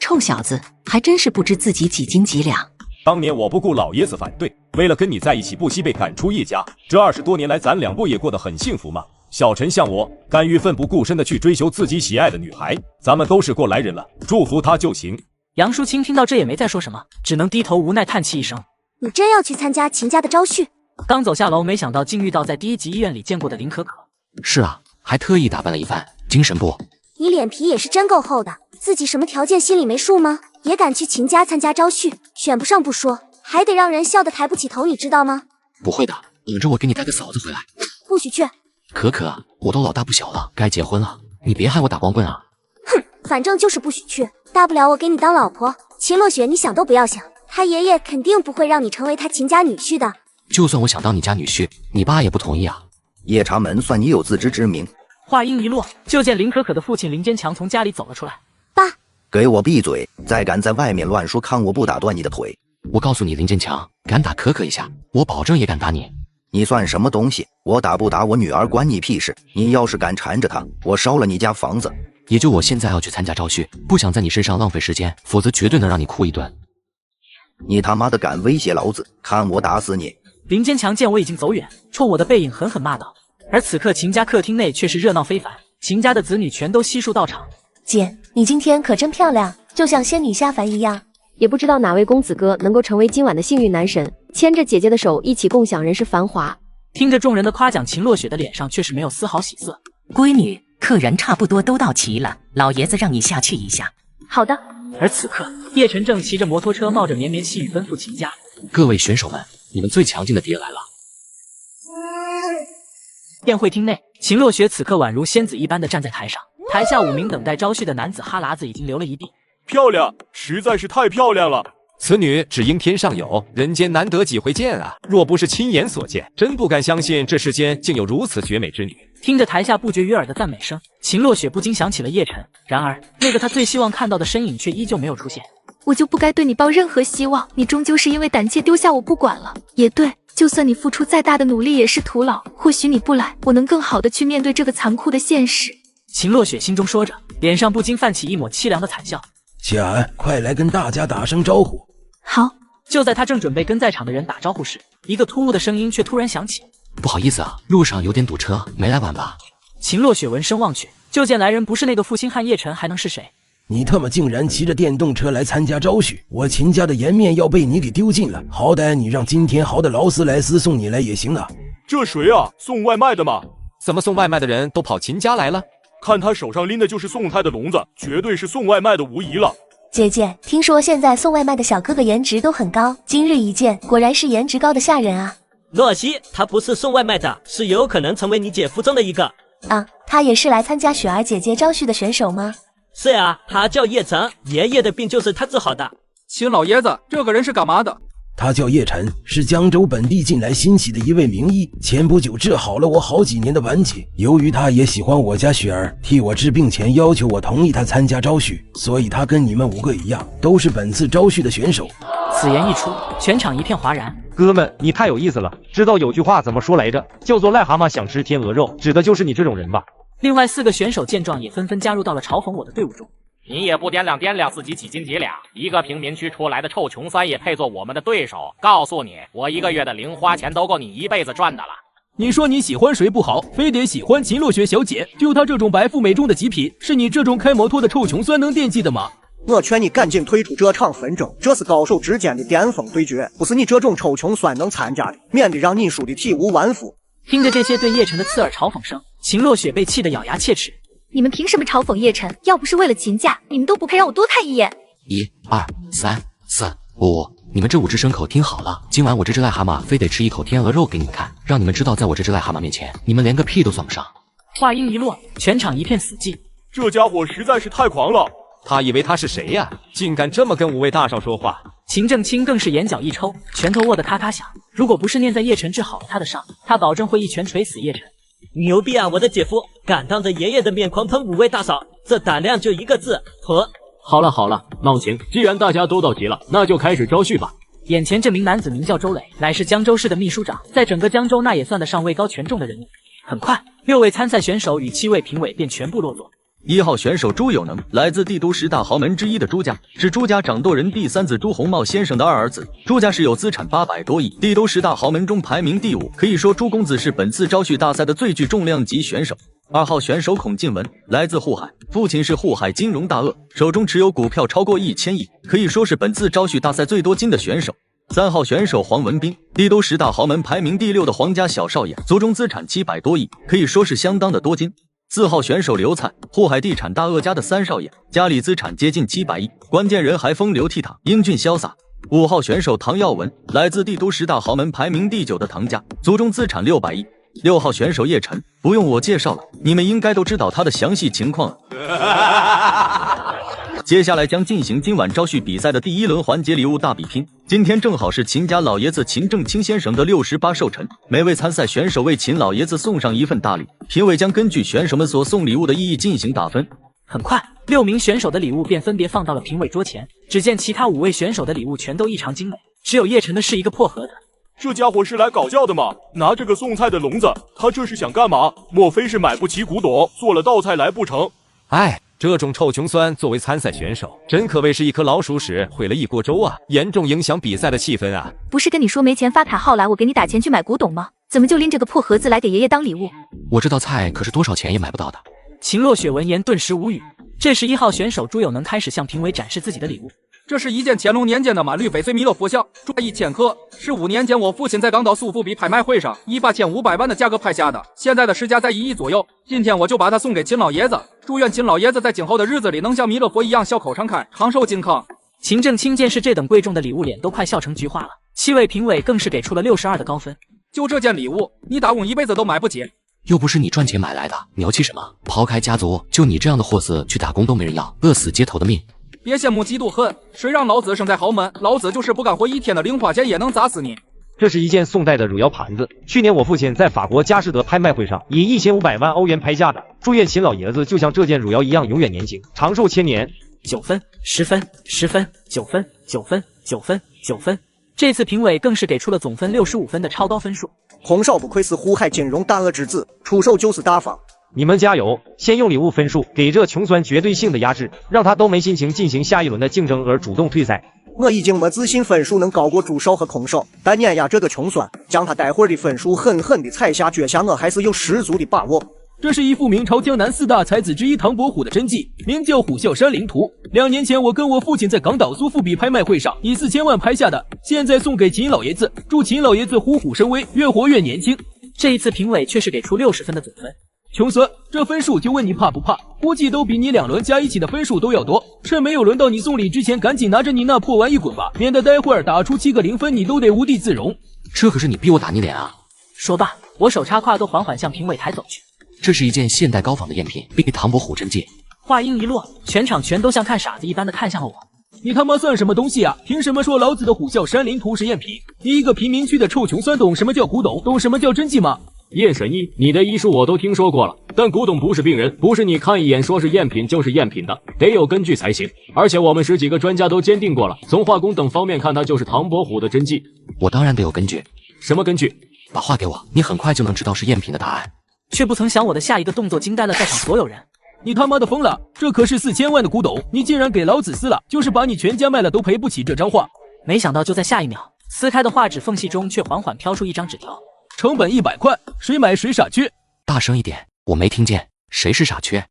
臭小子，还真是不知自己几斤几两。当年我不顾老爷子反对，为了跟你在一起，不惜被赶出叶家。这20多年来，咱俩不也过得很幸福吗？小陈像我，甘于奋不顾身的去追求自己喜爱的女孩，咱们都是过来人了，祝福她就行。杨淑清听到这也没再说什么，只能低头无奈叹气一声。你真要去参加秦家的招婿？刚走下楼，没想到竟遇到在第1级医院里见过的林可可。是啊，还特意打扮了一番，精神不？你脸皮也是真够厚的，自己什么条件心里没数吗？也敢去秦家参加招婿，选不上不说，还得让人笑得抬不起头，你知道吗？不会的，等着我给你带个嫂子回来。不许去！可可，我都老大不小了，该结婚了，你别害我打光棍啊！哼，反正就是不许去，大不了我给你当老婆。秦洛雪，你想都不要想，他爷爷肯定不会让你成为他秦家女婿的。就算我想当你家女婿，你爸也不同意啊。夜叉门算你有自知之明。话音一落，就见林可可的父亲林坚强从家里走了出来。爸，给我闭嘴！再敢在外面乱说，看我不打断你的腿！我告诉你，林坚强，敢打可可一下，我保证也敢打你。你算什么东西？我打不打我女儿关你屁事！你要是敢缠着她，我烧了你家房子。也就我现在要去参加招婿，不想在你身上浪费时间，否则绝对能让你哭一顿。你他妈的敢威胁老子，看我打死你！林坚强见我已经走远，冲我的背影狠狠骂道。而此刻秦家客厅内却是热闹非凡，秦家的子女全都悉数到场。姐，你今天可真漂亮，就像仙女下凡一样。也不知道哪位公子哥能够成为今晚的幸运男神，牵着姐姐的手一起共享人世繁华。听着众人的夸奖，秦洛雪的脸上却是没有丝毫喜色。闺女，客人差不多都到齐了，老爷子让你下去一下。好的。而此刻，叶晨正骑着摩托车，冒着绵绵细雨奔赴秦家。各位选手们，你们最强劲的爹来了！宴会厅内，秦洛雪此刻宛如仙子一般的站在台上，台下5名等待招婿的男子哈喇子已经流了一地。漂亮，实在是太漂亮了！此女只应天上有，人间难得几回见啊！若不是亲眼所见，真不敢相信这世间竟有如此绝美之女。听着台下不绝于耳的赞美声，秦洛雪不禁想起了叶晨，然而那个她最希望看到的身影却依旧没有出现。我就不该对你抱任何希望，你终究是因为胆怯丢下我不管了。也对，就算你付出再大的努力也是徒劳。或许你不来，我能更好的去面对这个残酷的现实。秦洛雪心中说着，脸上不禁泛起一抹凄凉的惨笑。小安，快来跟大家打声招呼。好。就在他正准备跟在场的人打招呼时，一个突兀的声音却突然响起。不好意思啊，路上有点堵车，没来晚吧？秦洛雪闻声望去，就见来人不是那个负心汉叶晨，还能是谁？你他妈竟然骑着电动车来参加招婿，我秦家的颜面要被你给丢尽了。好歹你让今天豪的劳斯莱斯送你来也行啊。这谁啊？送外卖的吗？怎么送外卖的人都跑秦家来了？看他手上拎的就是送菜的笼子，绝对是送外卖的无疑了。姐姐，听说现在送外卖的小哥哥颜值都很高，今日一见，果然是颜值高的吓人啊。洛西，他不是送外卖的，是有可能成为你姐夫中的一个。啊，他也是来参加雪儿姐姐招婿的选手吗？是啊，他叫叶晨，爷爷的病就是他治好的。秦老爷子，这个人是干嘛的？他叫叶晨，是江州本地近来兴起的一位名医，前不久治好了我好几年的顽疾。由于他也喜欢我家雪儿，替我治病前要求我同意他参加招婿，所以他跟你们5个一样，都是本次招婿的选手。此言一出，全场一片哗然。哥们，你太有意思了，知道有句话怎么说来着？叫做癞蛤蟆想吃天鹅肉，指的就是你这种人吧？另外4个选手见状也纷纷加入到了嘲讽我的队伍中。你也不掂量自己几斤几两，一个贫民区出来的臭穷三也配做我们的对手？告诉你，我1个月的零花钱都够你一辈子赚的了。你说你喜欢谁不好，非得喜欢秦洛雪小姐？就她这种白富美中的极品，是你这种开摩托的臭穷酸能惦记的吗？我劝你赶紧退出这场纷争，这是高手之间的巅峰对决，不是你这种臭穷酸能参加的，免得让你输的体无完肤。听着这些对叶晨的刺耳嘲讽声，秦洛雪被气得咬牙切齿。你们凭什么嘲讽叶晨？要不是为了秦家，你们都不配让我多看一眼。1、2、3、4、5，你们这5只牲口听好了，今晚我这只癞蛤蟆非得吃一口天鹅肉给你们看，让你们知道，在我这只癞蛤蟆面前，你们连个屁都算不上。话音一落，全场一片死寂。这家伙实在是太狂了。他以为他是谁呀？竟敢这么跟5位大少说话！秦正清更是眼角一抽，拳头握得咔咔响。如果不是念在叶晨治好了他的伤，他保证会一拳捶死叶晨。牛逼啊，我的姐夫敢当着爷爷的面狂喷5位大嫂，这胆量就1个字，和。好了好了，闹情，既然大家都到齐了，那就开始招婿吧。眼前这名男子名叫周磊，乃是江州市的秘书长，在整个江州那也算得上位高权重的人物。很快，6位参赛选手与7位评委便全部落座。1号选手朱有能，来自帝都10大豪门之一的朱家，是朱家掌舵人第3子朱洪茂先生的2儿子。朱家是有资产800多亿，帝都10大豪门中排名第5，可以说朱公子是本次招婿大赛的最具重量级选手。2号选手孔静文，来自沪海，父亲是沪海金融大鳄，手中持有股票超过1000亿，可以说是本次招婿大赛最多金的选手。3号选手黄文斌，帝都10大豪门排名第6的皇家小少爷，族中资产700多亿，可以说是相当的多金。4号选手刘灿，沪海地产大鳄家的3少爷，家里资产接近700亿，关键人还风流倜傥，英俊潇洒。5号选手唐耀文，来自帝都10大豪门排名第9的唐家，族中资产600亿。6号选手叶晨，不用我介绍了，你们应该都知道他的详细情况了。接下来将进行今晚招婿比赛的第1轮环节礼物大比拼。今天正好是秦家老爷子秦正清先生的68寿辰，每位参赛选手为秦老爷子送上一份大礼，评委将根据选手们所送礼物的意义进行打分。很快，6名选手的礼物便分别放到了评委桌前。只见其他5位选手的礼物全都异常精美，只有叶晨的是一个破盒子。这家伙是来搞笑的吗？拿这个送菜的笼子，他这是想干嘛？莫非是买不起古董，做了道菜来不成？哎，这种臭穷酸作为参赛选手，真可谓是一颗老鼠屎毁了一锅粥啊，严重影响比赛的气氛啊！不是跟你说没钱发卡号来，我给你打钱去买古董吗？怎么就拎这个破盒子来给爷爷当礼物？我这道菜可是多少钱也买不到的。秦若雪闻言顿时无语。这时1号选手朱有能开始向评委展示自己的礼物。这是一件乾隆年间的马绿翡翠弥勒佛像，重1000克，是5年前我父亲在港岛苏富比拍卖会上以8500万的价格拍下的，现在的市价在1亿左右。今天我就把它送给秦老爷子，祝愿秦老爷子在今后的日子里能像弥勒佛一样笑口常开，长寿健康。秦正清见识这等贵重的礼物，脸都快笑成菊花了。7位评委更是给出了62的高分。就这件礼物，你打工一辈子都买不起。又不是你赚钱买来的，牛气什么？抛开家族，就你这样的货色去打工都没人要，饿死街头的命。别羡慕嫉妒恨，谁让老子生在豪门？老子就是不敢活一天的零花钱也能砸死你。这是一件宋代的汝窑盘子，去年我父亲在法国佳士得拍卖会上以1500万欧元拍下的。祝愿秦老爷子就像这件汝窑一样永远年轻，长寿千年。9分，10分，10分，9分，9分，9分，9分。这次评委更是给出了总分65分的超高分数。孔少不愧是湖海金融大鳄之子，出手就是大方。你们加油！先用礼物分数给这穷酸绝对性的压制，让他都没心情进行下一轮的竞争而主动退赛。我已经没自信分数能高过朱少和孔少，但碾压这个穷酸，将他待会儿的分数狠狠地踩下脚下，我还是有十足的把握。这是一幅明朝江南4大才子之一唐伯虎的真迹，名叫《虎啸山林图》。2年前我跟我父亲在港岛苏富比拍卖会上以4000万拍下的，现在送给秦老爷子，祝秦老爷子虎虎生威，越活越年轻。这一次评委却是给出60分的总分。穷酸，这分数就问你怕不怕？估计都比你2轮加一起的分数都要多。趁没有轮到你送礼之前，赶紧拿着你那破玩意滚吧，免得待会儿打出7个0分，你都得无地自容。这可是你逼我打你脸啊！说罢，我手插胯都缓缓向评委台走去。这是一件现代高仿的赝品，比唐伯虎真迹。话音一落，全场全都像看傻子一般的看向了我。你他妈算什么东西啊？凭什么说老子的虎啸山林图是赝品？你一个贫民区的臭穷酸，懂什么叫古董？懂什么叫真迹吗？验神医，你的医术我都听说过了，但古董不是病人，不是你看一眼说是赝品就是赝品的，得有根据才行。而且我们10几个专家都鉴定过了，从画工等方面看，它就是唐伯虎的真迹。我当然得有根据。什么根据？把画给我，你很快就能知道是赝品的答案。却不曾想我的下一个动作惊呆了在场所有人。你他妈的疯了！这可是4000万的古董，你竟然给老子撕了，就是把你全家卖了都赔不起这张画。没想到就在下一秒，撕开的画纸缝隙中却缓缓飘出一张纸条。成本100块，谁买谁傻缺。大声一点，我没听见。谁是傻缺？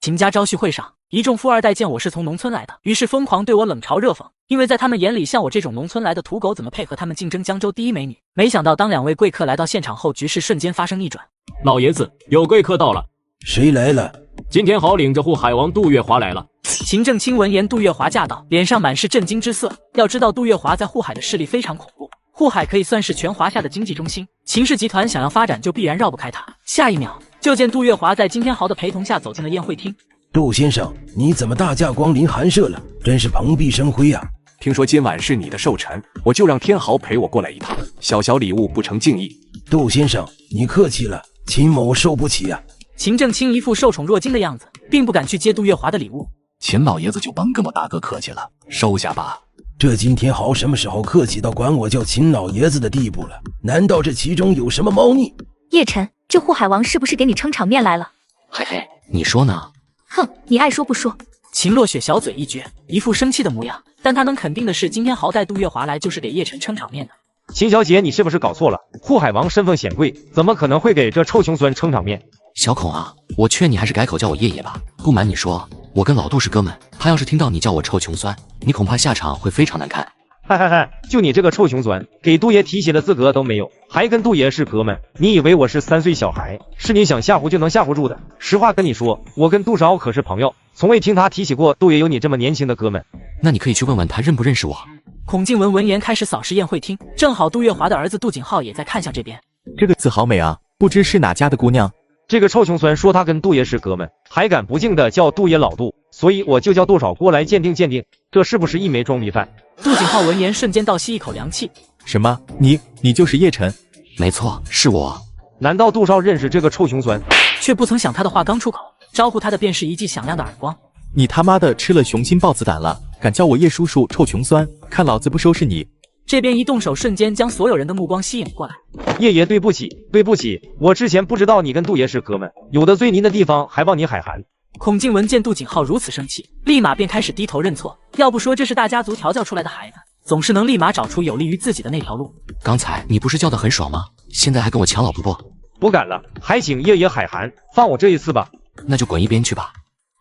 秦家招婿会上，一众富二代见我是从农村来的，于是疯狂对我冷嘲热讽。因为在他们眼里，像我这种农村来的土狗，怎么配合他们竞争江州第一美女？没想到当2位贵客来到现场后，局势瞬间发生逆转。老爷子，有贵客到了。谁来了？今天好领着护海王杜月华来了。秦正清闻言，杜月华驾到，脸上满是震惊之色。要知道，杜月华在护海的势力非常恐怖。护海可以算是全华夏的经济中心，秦氏集团想要发展就必然绕不开它。下一秒，就见杜月华在金天豪的陪同下走进了宴会厅。杜先生，你怎么大驾光临寒舍了？真是蓬荜生辉啊！听说今晚是你的寿辰，我就让天豪陪我过来一趟，小小礼物不成敬意。杜先生，你客气了，秦某受不起啊！秦正清一副受宠若惊的样子，并不敢去接杜月华的礼物。秦老爷子就甭跟我大哥客气了，收下吧。这金天豪什么时候客气到管我叫秦老爷子的地步了？难道这其中有什么猫腻？叶晨，这护海王是不是给你撑场面来了？嘿嘿，你说呢？哼，你爱说不说。秦若雪小嘴一撅，一副生气的模样。但她能肯定的是，今天豪带杜月华来就是给叶晨撑场面的。秦小姐，你是不是搞错了？护海王身份显贵，怎么可能会给这臭穷酸撑场面？小孔啊，我劝你还是改口叫我爷爷吧。不瞒你说，我跟老杜是哥们，他要是听到你叫我臭穷酸，你恐怕下场会非常难看。嗨嗨嗨，就你这个臭穷酸，给杜爷提鞋的资格都没有，还跟杜爷是哥们？你以为我是3岁小孩，是你想吓唬就能吓唬住的？实话跟你说，我跟杜少可是朋友，从未听他提起过杜爷有你这么年轻的哥们。那你可以去问问他认不认识我。孔静文闻言开始扫视宴会厅，正好杜月华的儿子杜景浩也在看向这边。这个字好美啊，不知是哪家的姑娘？这个臭穷酸说他跟杜爷是哥们，还敢不敬的叫杜爷老杜，所以我就叫杜少过来鉴定鉴定，这是不是一枚装逼犯？杜景浩闻言瞬间倒吸一口凉气。什么？你就是叶晨？没错，是我。难道杜少认识这个臭穷酸？却不曾想他的话刚出口，招呼他的便是一记响亮的耳光。你他妈的吃了雄心豹子胆了，敢叫我叶叔叔臭穷酸，看老子不收拾你！这边一动手，瞬间将所有人的目光吸引过来。爷爷，对不起，对不起，我之前不知道你跟杜爷是哥们，有得罪您的地方还望您海涵。孔静文见杜景浩如此生气，立马便开始低头认错。要不说这是大家族调教出来的孩子，总是能立马找出有利于自己的那条路。刚才你不是叫得很爽吗？现在还跟我抢老婆？不敢了，还请爷爷海涵，放我这一次吧。那就滚一边去吧。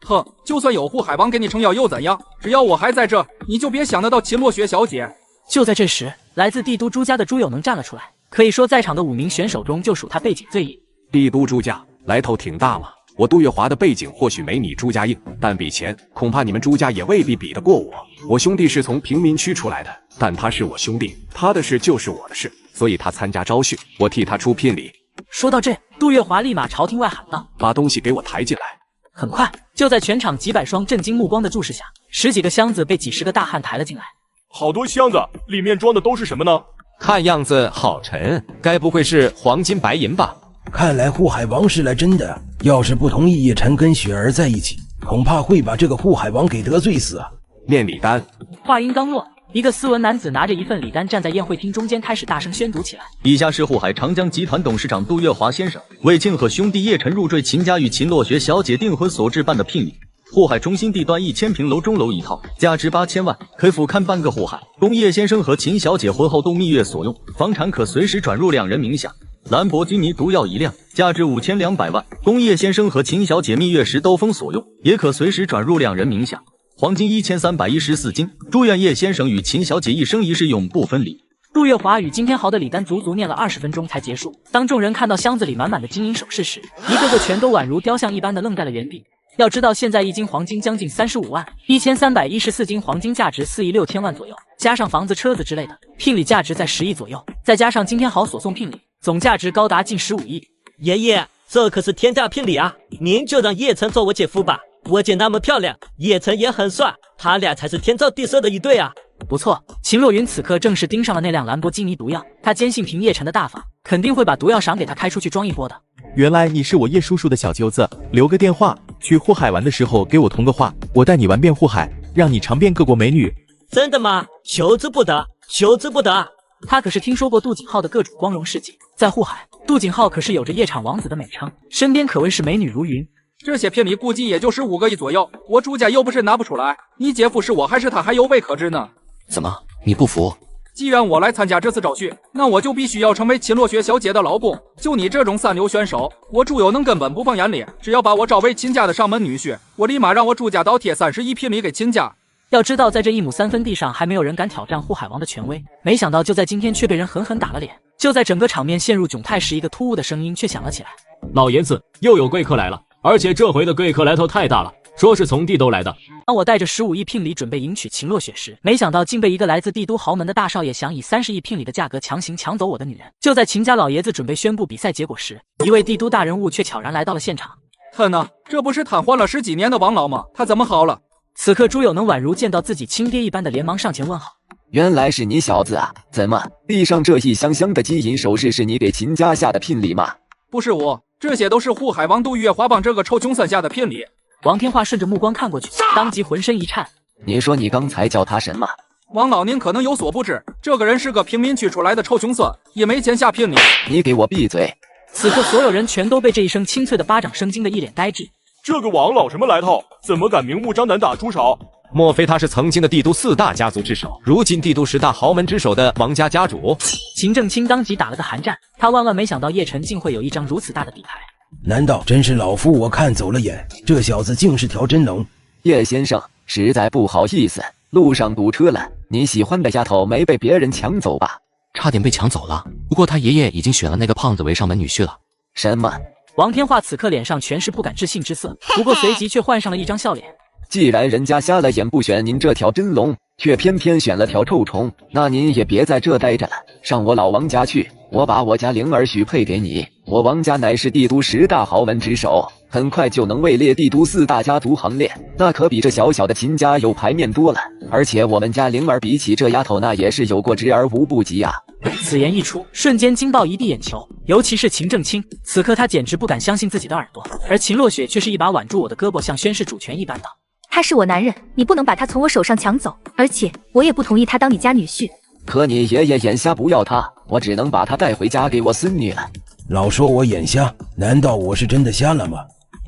哼，就算有护海王给你撑腰又怎样？只要我还在这，你就别想得到秦洛雪小姐。就在这时，来自帝都朱家的朱有能站了出来，可以说在场的5名选手中就属他背景最硬。帝都朱家来头挺大嘛，我杜月华的背景或许没你朱家硬，但比钱恐怕你们朱家也未必比得过我。我兄弟是从贫民区出来的，但他是我兄弟，他的事就是我的事，所以他参加招训，我替他出聘礼。说到这，杜月华立马朝厅外喊道：“把东西给我抬进来！”很快，就在全场几百双震惊目光的注视下，10几个箱子被几10个大汉抬了进来。好多箱子，里面装的都是什么呢？看样子好沉，该不会是黄金白银吧？看来护海王是来真的，要是不同意叶晨跟雪儿在一起，恐怕会把这个护海王给得罪死啊！念礼单。话音刚落，一个斯文男子拿着一份礼单站在宴会厅中间，开始大声宣读起来。以下是护海长江集团董事长杜月华先生为庆贺兄弟叶晨入赘秦家与秦洛雪小姐订婚所置办的聘礼。护海中心地段1000平楼中楼一套，价值8000万，可俯瞰半个护海，供叶先生和秦小姐婚后度蜜月所用，房产可随时转入2人名下。兰博基尼毒药1辆，价值5200万，供叶先生和秦小姐蜜月时兜风所用，也可随时转入2人名下。黄金1314斤，祝愿叶先生与秦小姐一生一世永不分离。杜月华与金天豪的礼单足足念了20分钟才结束。当众人看到箱子里满满的金银首饰时，一个个全都宛如雕像一般的愣在了原地。要知道，现在1斤黄金将近35万，1314斤黄金价值4亿6千万左右，加上房子、车子之类的，聘礼价值在10亿左右，再加上金天豪所送聘礼，总价值高达近15亿。爷爷，这可是天价聘礼啊！您就让叶晨做我姐夫吧。我姐那么漂亮，叶晨也很帅，他俩才是天造地设的一对啊！不错，秦洛云此刻正是盯上了那辆兰博基尼毒药，他坚信凭叶晨的大方，肯定会把毒药赏给他开出去装一波的。原来你是我叶叔叔的小舅子，留个电话，去护海玩的时候给我通个话，我带你玩遍护海，让你尝遍各国美女。真的吗？求之不得，求之不得！他可是听说过杜景浩的各种光荣事迹，在护海，杜景浩可是有着夜场王子的美称，身边可谓是美女如云。这些聘礼估计也就15个亿左右，我朱家又不是拿不出来，你姐夫是我还是他还有未可知呢。怎么，你不服？既然我来参加这次招训，那我就必须要成为秦洛雪小姐的老公。就你这种三流选手，我朱有能根本不放眼里。只要把我招为秦家的上门女婿，我立马让我朱家倒贴30亿聘礼给秦家。要知道，在这1亩3分地上，还没有人敢挑战护海王的权威。没想到，就在今天，却被人狠狠打了脸。就在整个场面陷入窘态时，一个突兀的声音却响了起来：“老爷子，又有贵客来了，而且这回的贵客来头太大了。”说是从帝都来的。当我带着15亿聘礼准备迎娶秦洛雪时，没想到竟被一个来自帝都豪门的大少爷想以30亿聘礼的价格强行抢走我的女人。就在秦家老爷子准备宣布比赛结果时，一位帝都大人物却悄然来到了现场。哼呐，这不是瘫痪了10几年的王老吗？他怎么好了？此刻朱有能宛如见到自己亲爹一般的连忙上前问好。原来是你小子啊！怎么地上这一箱箱的金银首饰是你给秦家下的聘礼吗？不是我，这些都是护海王杜月华帮这个臭穷三下的聘礼。王天化顺着目光看过去，当即浑身一颤。你说你刚才叫他什么？王老，您可能有所不知，这个人是个贫民区出来的臭穷酸，也没钱下聘礼。你给我闭嘴！此刻所有人全都被这一声清脆的巴掌声惊得一脸呆滞。这个王老什么来头？怎么敢明目张胆打出手？莫非他是曾经的帝都4大家族之首，如今帝都10大豪门之首的王家家主？秦正清当即打了个寒战，他万万没想到叶晨竟会有一张如此大的底牌。难道真是老夫我看走了眼？这小子竟是条真龙！叶先生，实在不好意思，路上堵车了。你喜欢的丫头没被别人抢走吧？差点被抢走了，不过他爷爷已经选了那个胖子为上门女婿了。什么？王天化此刻脸上全是不敢置信之色，不过随即却换上了一张笑脸。既然人家瞎了眼不选您这条真龙，却偏偏选了条臭虫，那您也别在这待着了，上我老王家去，我把我家灵儿许配给你。我王家乃是帝都10大豪门之首，很快就能位列帝都4大家族行列，那可比这小小的秦家有排面多了。而且我们家灵儿比起这丫头，那也是有过之而无不及啊！此言一出，瞬间惊爆一地眼球，尤其是秦正清，此刻他简直不敢相信自己的耳朵，而秦洛雪却是一把挽住我的胳膊，像宣誓主权一般道：“他是我男人，你不能把他从我手上抢走，而且我也不同意他当你家女婿。”可你爷爷眼瞎不要他，我只能把他带回家给我孙女了。老说我眼瞎，难道我是真的瞎了吗？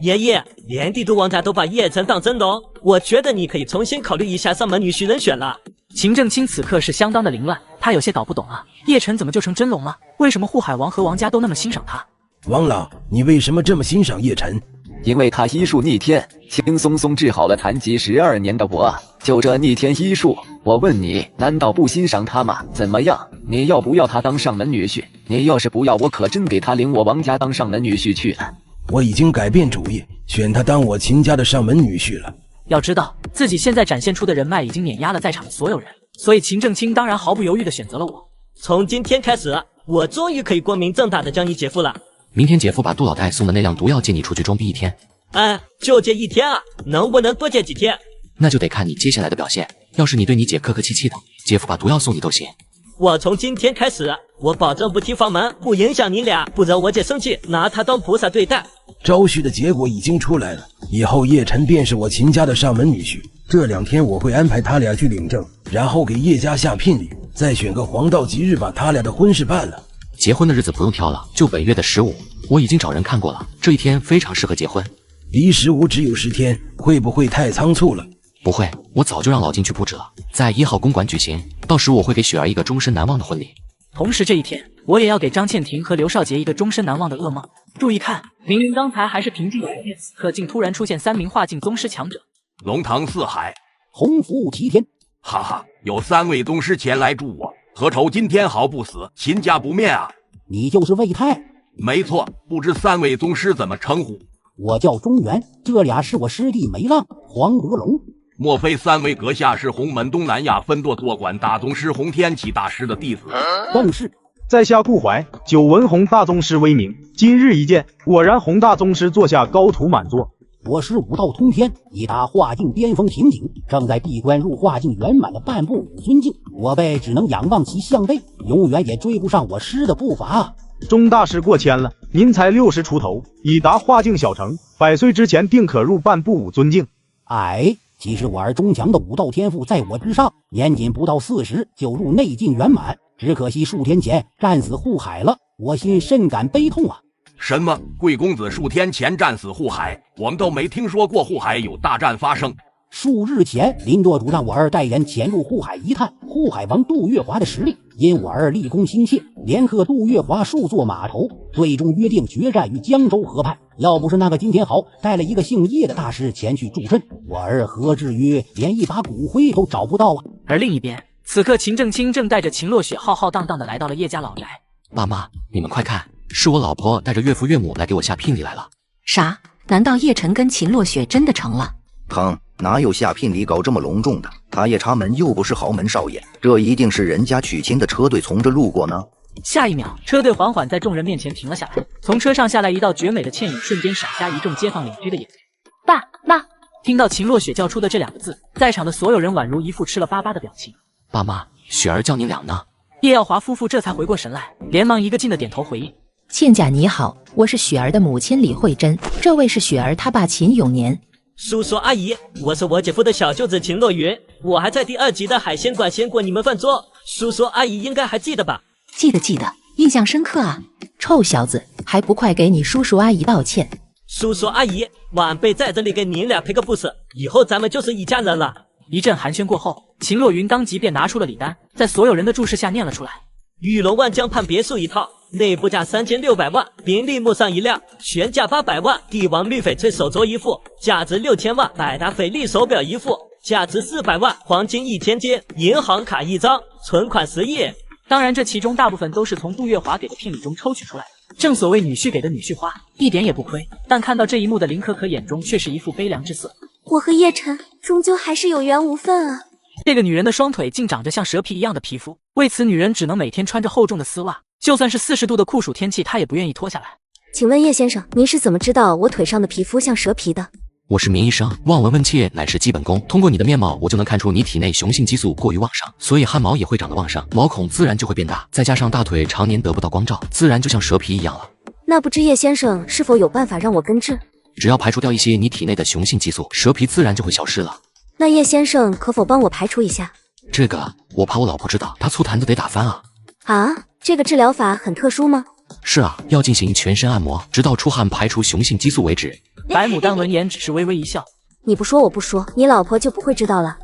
爷爷，连帝都王家都把叶晨当真龙，我觉得你可以重新考虑一下上门女婿人选了。秦正清此刻是相当的凌乱，他有些搞不懂啊，叶晨怎么就成真龙了？为什么护海王和王家都那么欣赏他？王老，你为什么这么欣赏叶晨？因为他医术逆天，轻松松治好了残疾12年的我。就这逆天医术，我问你，难道不欣赏他吗？怎么样，你要不要他当上门女婿？你要是不要，我可真给他领我王家当上门女婿去了。我已经改变主意，选他当我秦家的上门女婿了。要知道，自己现在展现出的人脉已经碾压了在场的所有人，所以秦正清当然毫不犹豫地选择了我。从今天开始，我终于可以光明正大地将你姐夫了。明天姐夫把杜老太送的那辆毒药借你出去装逼1天。就借1天啊，能不能多借几天？那就得看你接下来的表现。要是你对你姐客客气气的，姐夫把毒药送你都行。我从今天开始，我保证不提房门，不影响你俩，不惹我姐生气，拿她当菩萨对待。招婿的结果已经出来了，以后叶晨便是我秦家的上门女婿。这2天我会安排他俩去领证，然后给叶家下聘礼，再选个黄道吉日把他俩的婚事办了。结婚的日子不用挑了，就本月的15，我已经找人看过了，这一天非常适合结婚。离15只有10天，会不会太仓促了？不会，我早就让老金去布置了，在1号公馆举行，到时我会给雪儿一个终身难忘的婚礼。同时这一天，我也要给张倩婷和刘少杰一个终身难忘的噩梦。注意看，明明刚才还是平静的局面，此刻竟突然出现3名化境宗师强者。龙腾四海，鸿福齐天，哈哈，有3位宗师前来助我，何愁今天好不死，秦家不灭啊？你就是魏泰？没错，不知3位宗师怎么称呼？我叫中原，这俩是我师弟梅浪、黄德龙。莫非3位阁下是洪门东南亚分舵多管大宗师洪天启大师的弟子？正是。在下顾怀，久闻洪大宗师威名，今日一见，果然洪大宗师座下高徒满座。我师武道通天，已达化境巅峰瓶颈，正在闭关入化境圆满的半步武尊境，我辈只能仰望其项背，永远也追不上我师的步伐。钟大师过谦了，您才60出头，已达化境小成，100岁之前定可入半步武尊境。其实我儿钟强的武道天赋在我之上，年仅不到40就入内境圆满，只可惜数天前战死护海了，我心甚感悲痛啊！什么？贵公子数天前战死护海？我们都没听说过护海有大战发生。数日前，林舵主让我儿带人潜入护海一探护海王杜月华的实力，因我儿立功心切，连克杜月华数座码头，最终约定决战于江州河畔。要不是那个金天豪带了一个姓叶的大师前去助阵，我儿何至于连一把骨灰都找不到啊！而另一边，此刻秦正清正带着秦洛雪浩浩荡荡的来到了叶家老宅。爸妈，你们快看，是我老婆带着岳父岳母来给我下聘礼来了。啥？难道叶晨跟秦洛雪真的成了？哼，哪有下聘礼搞这么隆重的？他夜叉门又不是豪门少爷，这一定是人家娶亲的车队从这路过呢。下一秒，车队缓缓在众人面前停了下来，从车上下来一道绝美的倩影，瞬间闪瞎一众街坊邻居的眼睛。爸妈！听到秦洛雪叫出的这2个字，在场的所有人宛如一副吃了粑粑的表情。爸妈，雪儿叫你俩呢。叶耀华夫妇这才回过神来，连忙一个劲的点头回应。倩家你好，我是雪儿的母亲李慧珍，这位是雪儿他爸秦永年。叔叔阿姨，我是我姐夫的小舅子秦若云，我还在第2集的海鲜馆先过你们饭桌，叔叔阿姨应该还记得吧？记得，印象深刻啊！臭小子，还不快给你叔叔阿姨道歉！叔叔阿姨，晚辈在这里给您俩赔个不是，以后咱们就是一家人了。一阵寒暄过后，秦若云当即便拿出了礼单，在所有人的注视下念了出来：玉龙湾江畔别墅一套，内部价3600万，宾利慕尚一辆，全价800万，帝王绿翡翠手镯一副，价值6000万，百达翡丽手表一副，价值400万，黄金1000斤，银行卡1张，存款10亿。当然，这其中大部分都是从杜月华给的聘礼中抽取出来的。正所谓女婿给的女婿花，一点也不亏。但看到这一幕的林可可眼中却是一副悲凉之色。我和叶晨终究还是有缘无分啊！这个女人的双腿竟长着像蛇皮一样的皮肤，为此女人只能每天穿着厚重的丝袜，就算是40度的酷暑天气，她也不愿意脱下来。请问叶先生，您是怎么知道我腿上的皮肤像蛇皮的？我是名医生，望闻问切乃是基本功。通过你的面貌，我就能看出你体内雄性激素过于旺盛，所以汗毛也会长得旺盛，毛孔自然就会变大。再加上大腿常年得不到光照，自然就像蛇皮一样了。那不知叶先生是否有办法让我根治？只要排除掉一些你体内的雄性激素，蛇皮自然就会消失了。那叶先生可否帮我排除一下？这个我怕我老婆知道，她醋坛子得打翻啊。啊，这个治疗法很特殊吗？是啊，要进行全身按摩，直到出汗排除雄性激素为止。白牡丹闻言只是微微一笑。你不说我不说，你老婆就不会知道了。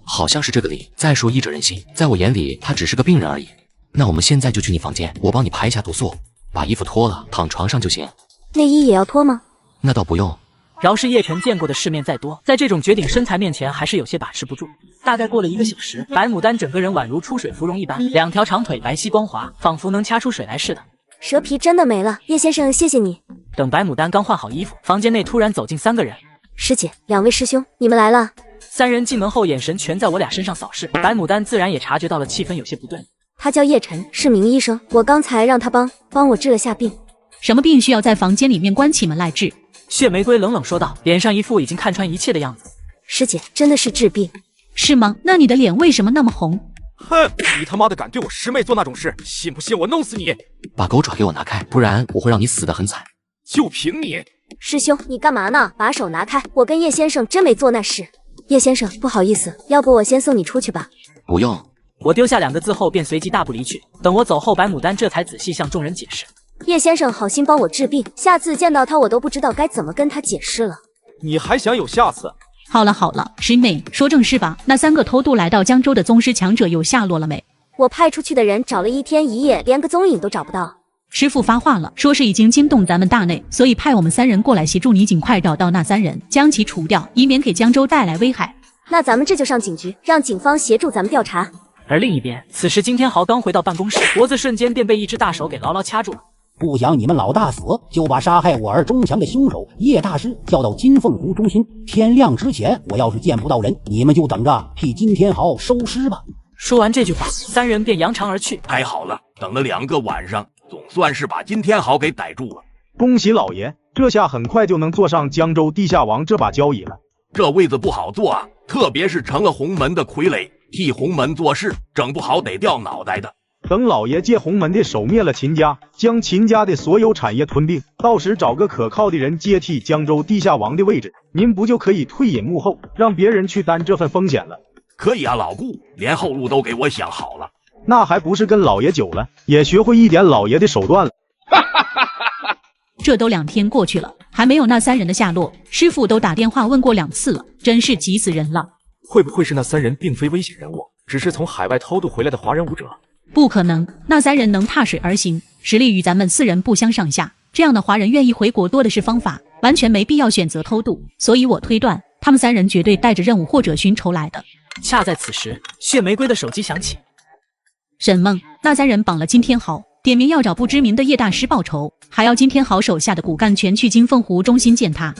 好像是这个理。再说医者仁心，在我眼里他只是个病人而已。那我们现在就去你房间，我帮你排一下毒素，把衣服脱了，躺床上就行。内衣也要脱吗？那倒不用。饶是叶晨见过的世面再多，在这种绝顶身材面前，还是有些把持不住。大概过了1个小时，白牡丹整个人宛如出水芙蓉一般，两条长腿白皙光滑，仿佛能掐出水来似的。蛇皮真的没了，叶先生，谢谢你。等白牡丹刚换好衣服，房间内突然走进3个人。师姐，2位师兄，你们来了。3人进门后，眼神全在我俩身上扫视。白牡丹自然也察觉到了气氛有些不对。他叫叶晨，是名医生，我刚才让他帮我治了下病。什么病需要在房间里面关起门来治？血玫瑰冷冷说道，脸上一副已经看穿一切的样子。师姐，真的是治病？是吗？那你的脸为什么那么红？哼，你他妈的敢对我师妹做那种事，信不信我弄死你？把狗爪给我拿开，不然我会让你死得很惨。就凭你！师兄，你干嘛呢？把手拿开，我跟叶先生真没做那事。叶先生，不好意思，要不我先送你出去吧。不用。我丢下2个字后便随即大步离去。等我走后，白牡丹这才仔细向众人解释。叶先生好心帮我治病，下次见到他我都不知道该怎么跟他解释了。你还想有下次？好了，师妹，说正事吧。那3个偷渡来到江州的宗师强者有下落了没？我派出去的人找了1天1夜，连个踪影都找不到。师父发话了，说是已经惊动咱们大内，所以派我们3人过来协助你尽快找到那3人，将其除掉，以免给江州带来危害。那咱们这就上警局，让警方协助咱们调查。而另一边，此时金天豪刚回到办公室，脖子瞬间便被一只大手给牢牢掐住了。不想你们老大死，就把杀害我儿钟祥的凶手叶大师叫到金凤湖中心。天亮之前，我要是见不到人，你们就等着替金天豪收尸吧。说完这句话，3人便扬长而去。太好了，等了2个晚上，总算是把金天豪给逮住了。恭喜老爷，这下很快就能坐上江州地下王这把交椅了。这位子不好坐啊，特别是成了洪门的傀儡，替洪门做事，整不好得掉脑袋的。等老爷借洪门的手灭了秦家，将秦家的所有产业吞并，到时找个可靠的人接替江州地下王的位置，您不就可以退隐幕后，让别人去担这份风险了？可以啊，老顾，连后路都给我想好了。那还不是跟老爷久了，也学会一点老爷的手段了。这都2天过去了，还没有那3人的下落，师父都打电话问过2次了，真是急死人了。会不会是那3人并非危险人物，只是从海外偷渡回来的华人武者？不可能，那3人能踏水而行，实力与咱们4人不相上下。这样的华人愿意回国多的是方法，完全没必要选择偷渡。所以我推断，他们3人绝对带着任务或者寻仇来的。恰在此时，血玫瑰的手机响起。沈梦，那3人绑了金天豪，点名要找不知名的叶大师报仇，还要金天豪手下的骨干全去金凤湖中心见他。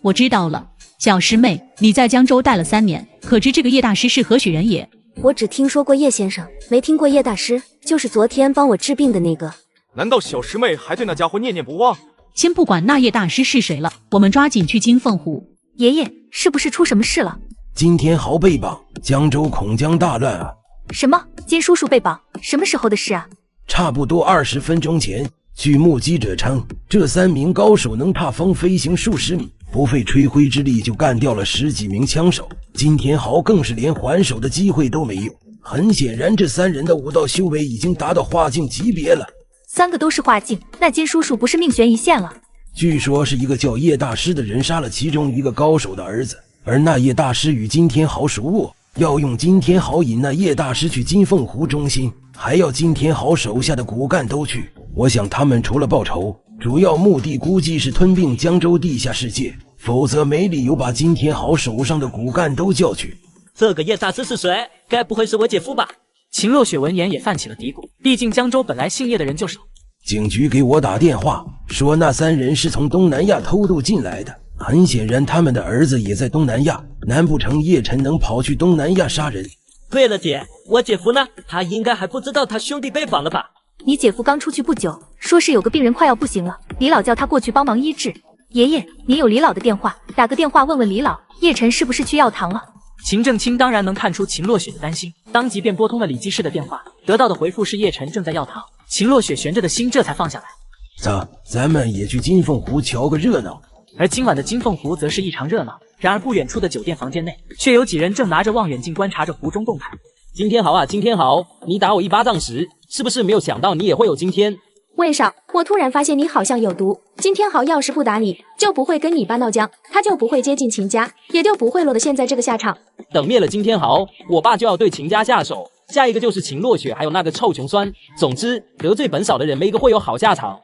我知道了。小师妹，你在江州待了3年，可知这个叶大师是何许人也？我只听说过叶先生，没听过叶大师，就是昨天帮我治病的那个。难道小师妹还对那家伙念念不忘？先不管那叶大师是谁了，我们抓紧去金凤湖。爷爷，是不是出什么事了？金天豪被绑，江州恐将大乱啊！什么？金叔叔被绑？什么时候的事啊？差不多20分钟前。据目击者称，这3名高手能踏风飞行数十米，不费吹灰之力就干掉了10几名枪手。金天豪更是连还手的机会都没有。很显然，这3人的武道修为已经达到化境级别了。3个都是化境，那金叔叔不是命悬一线了？据说是一个叫叶大师的人杀了其中一个高手的儿子，而那叶大师与金天豪熟络，要用金天豪引那叶大师去金凤湖中心，还要金天豪手下的骨干都去。我想他们除了报仇，主要目的估计是吞并江州地下世界，否则没理由把金天豪手上的骨干都叫去。这个叶大师是谁？该不会是我姐夫吧？秦若雪闻言也泛起了嘀咕，毕竟江州本来姓叶的人就少。警局给我打电话说那3人是从东南亚偷渡进来的，很显然他们的儿子也在东南亚，难不成叶晨能跑去东南亚杀人？对了姐，我姐夫呢？他应该还不知道他兄弟被绑了吧？你姐夫刚出去不久，说是有个病人快要不行了，李老叫他过去帮忙医治。爷爷，您有李老的电话，打个电话问问李老，叶晨是不是去药堂了？秦正清当然能看出秦若雪的担心，当即便拨通了李技师的电话，得到的回复是叶晨正在药堂。秦若雪悬着的心这才放下来。走，咱们也去金凤湖瞧个热闹。而今晚的金凤湖则是异常热闹，然而不远处的酒店房间内，却有几人正拿着望远镜观察着湖中动态。今天好啊，今天好！你打我一巴掌时，是不是没有想到你也会有今天？魏少，我突然发现你好像有毒。金天豪要是不打你，就不会跟你爸闹僵，他就不会接近秦家，也就不会落得现在这个下场。等灭了金天豪，我爸就要对秦家下手，下一个就是秦洛雪，还有那个臭穷酸。总之，得罪本少的人没一个会有好下场。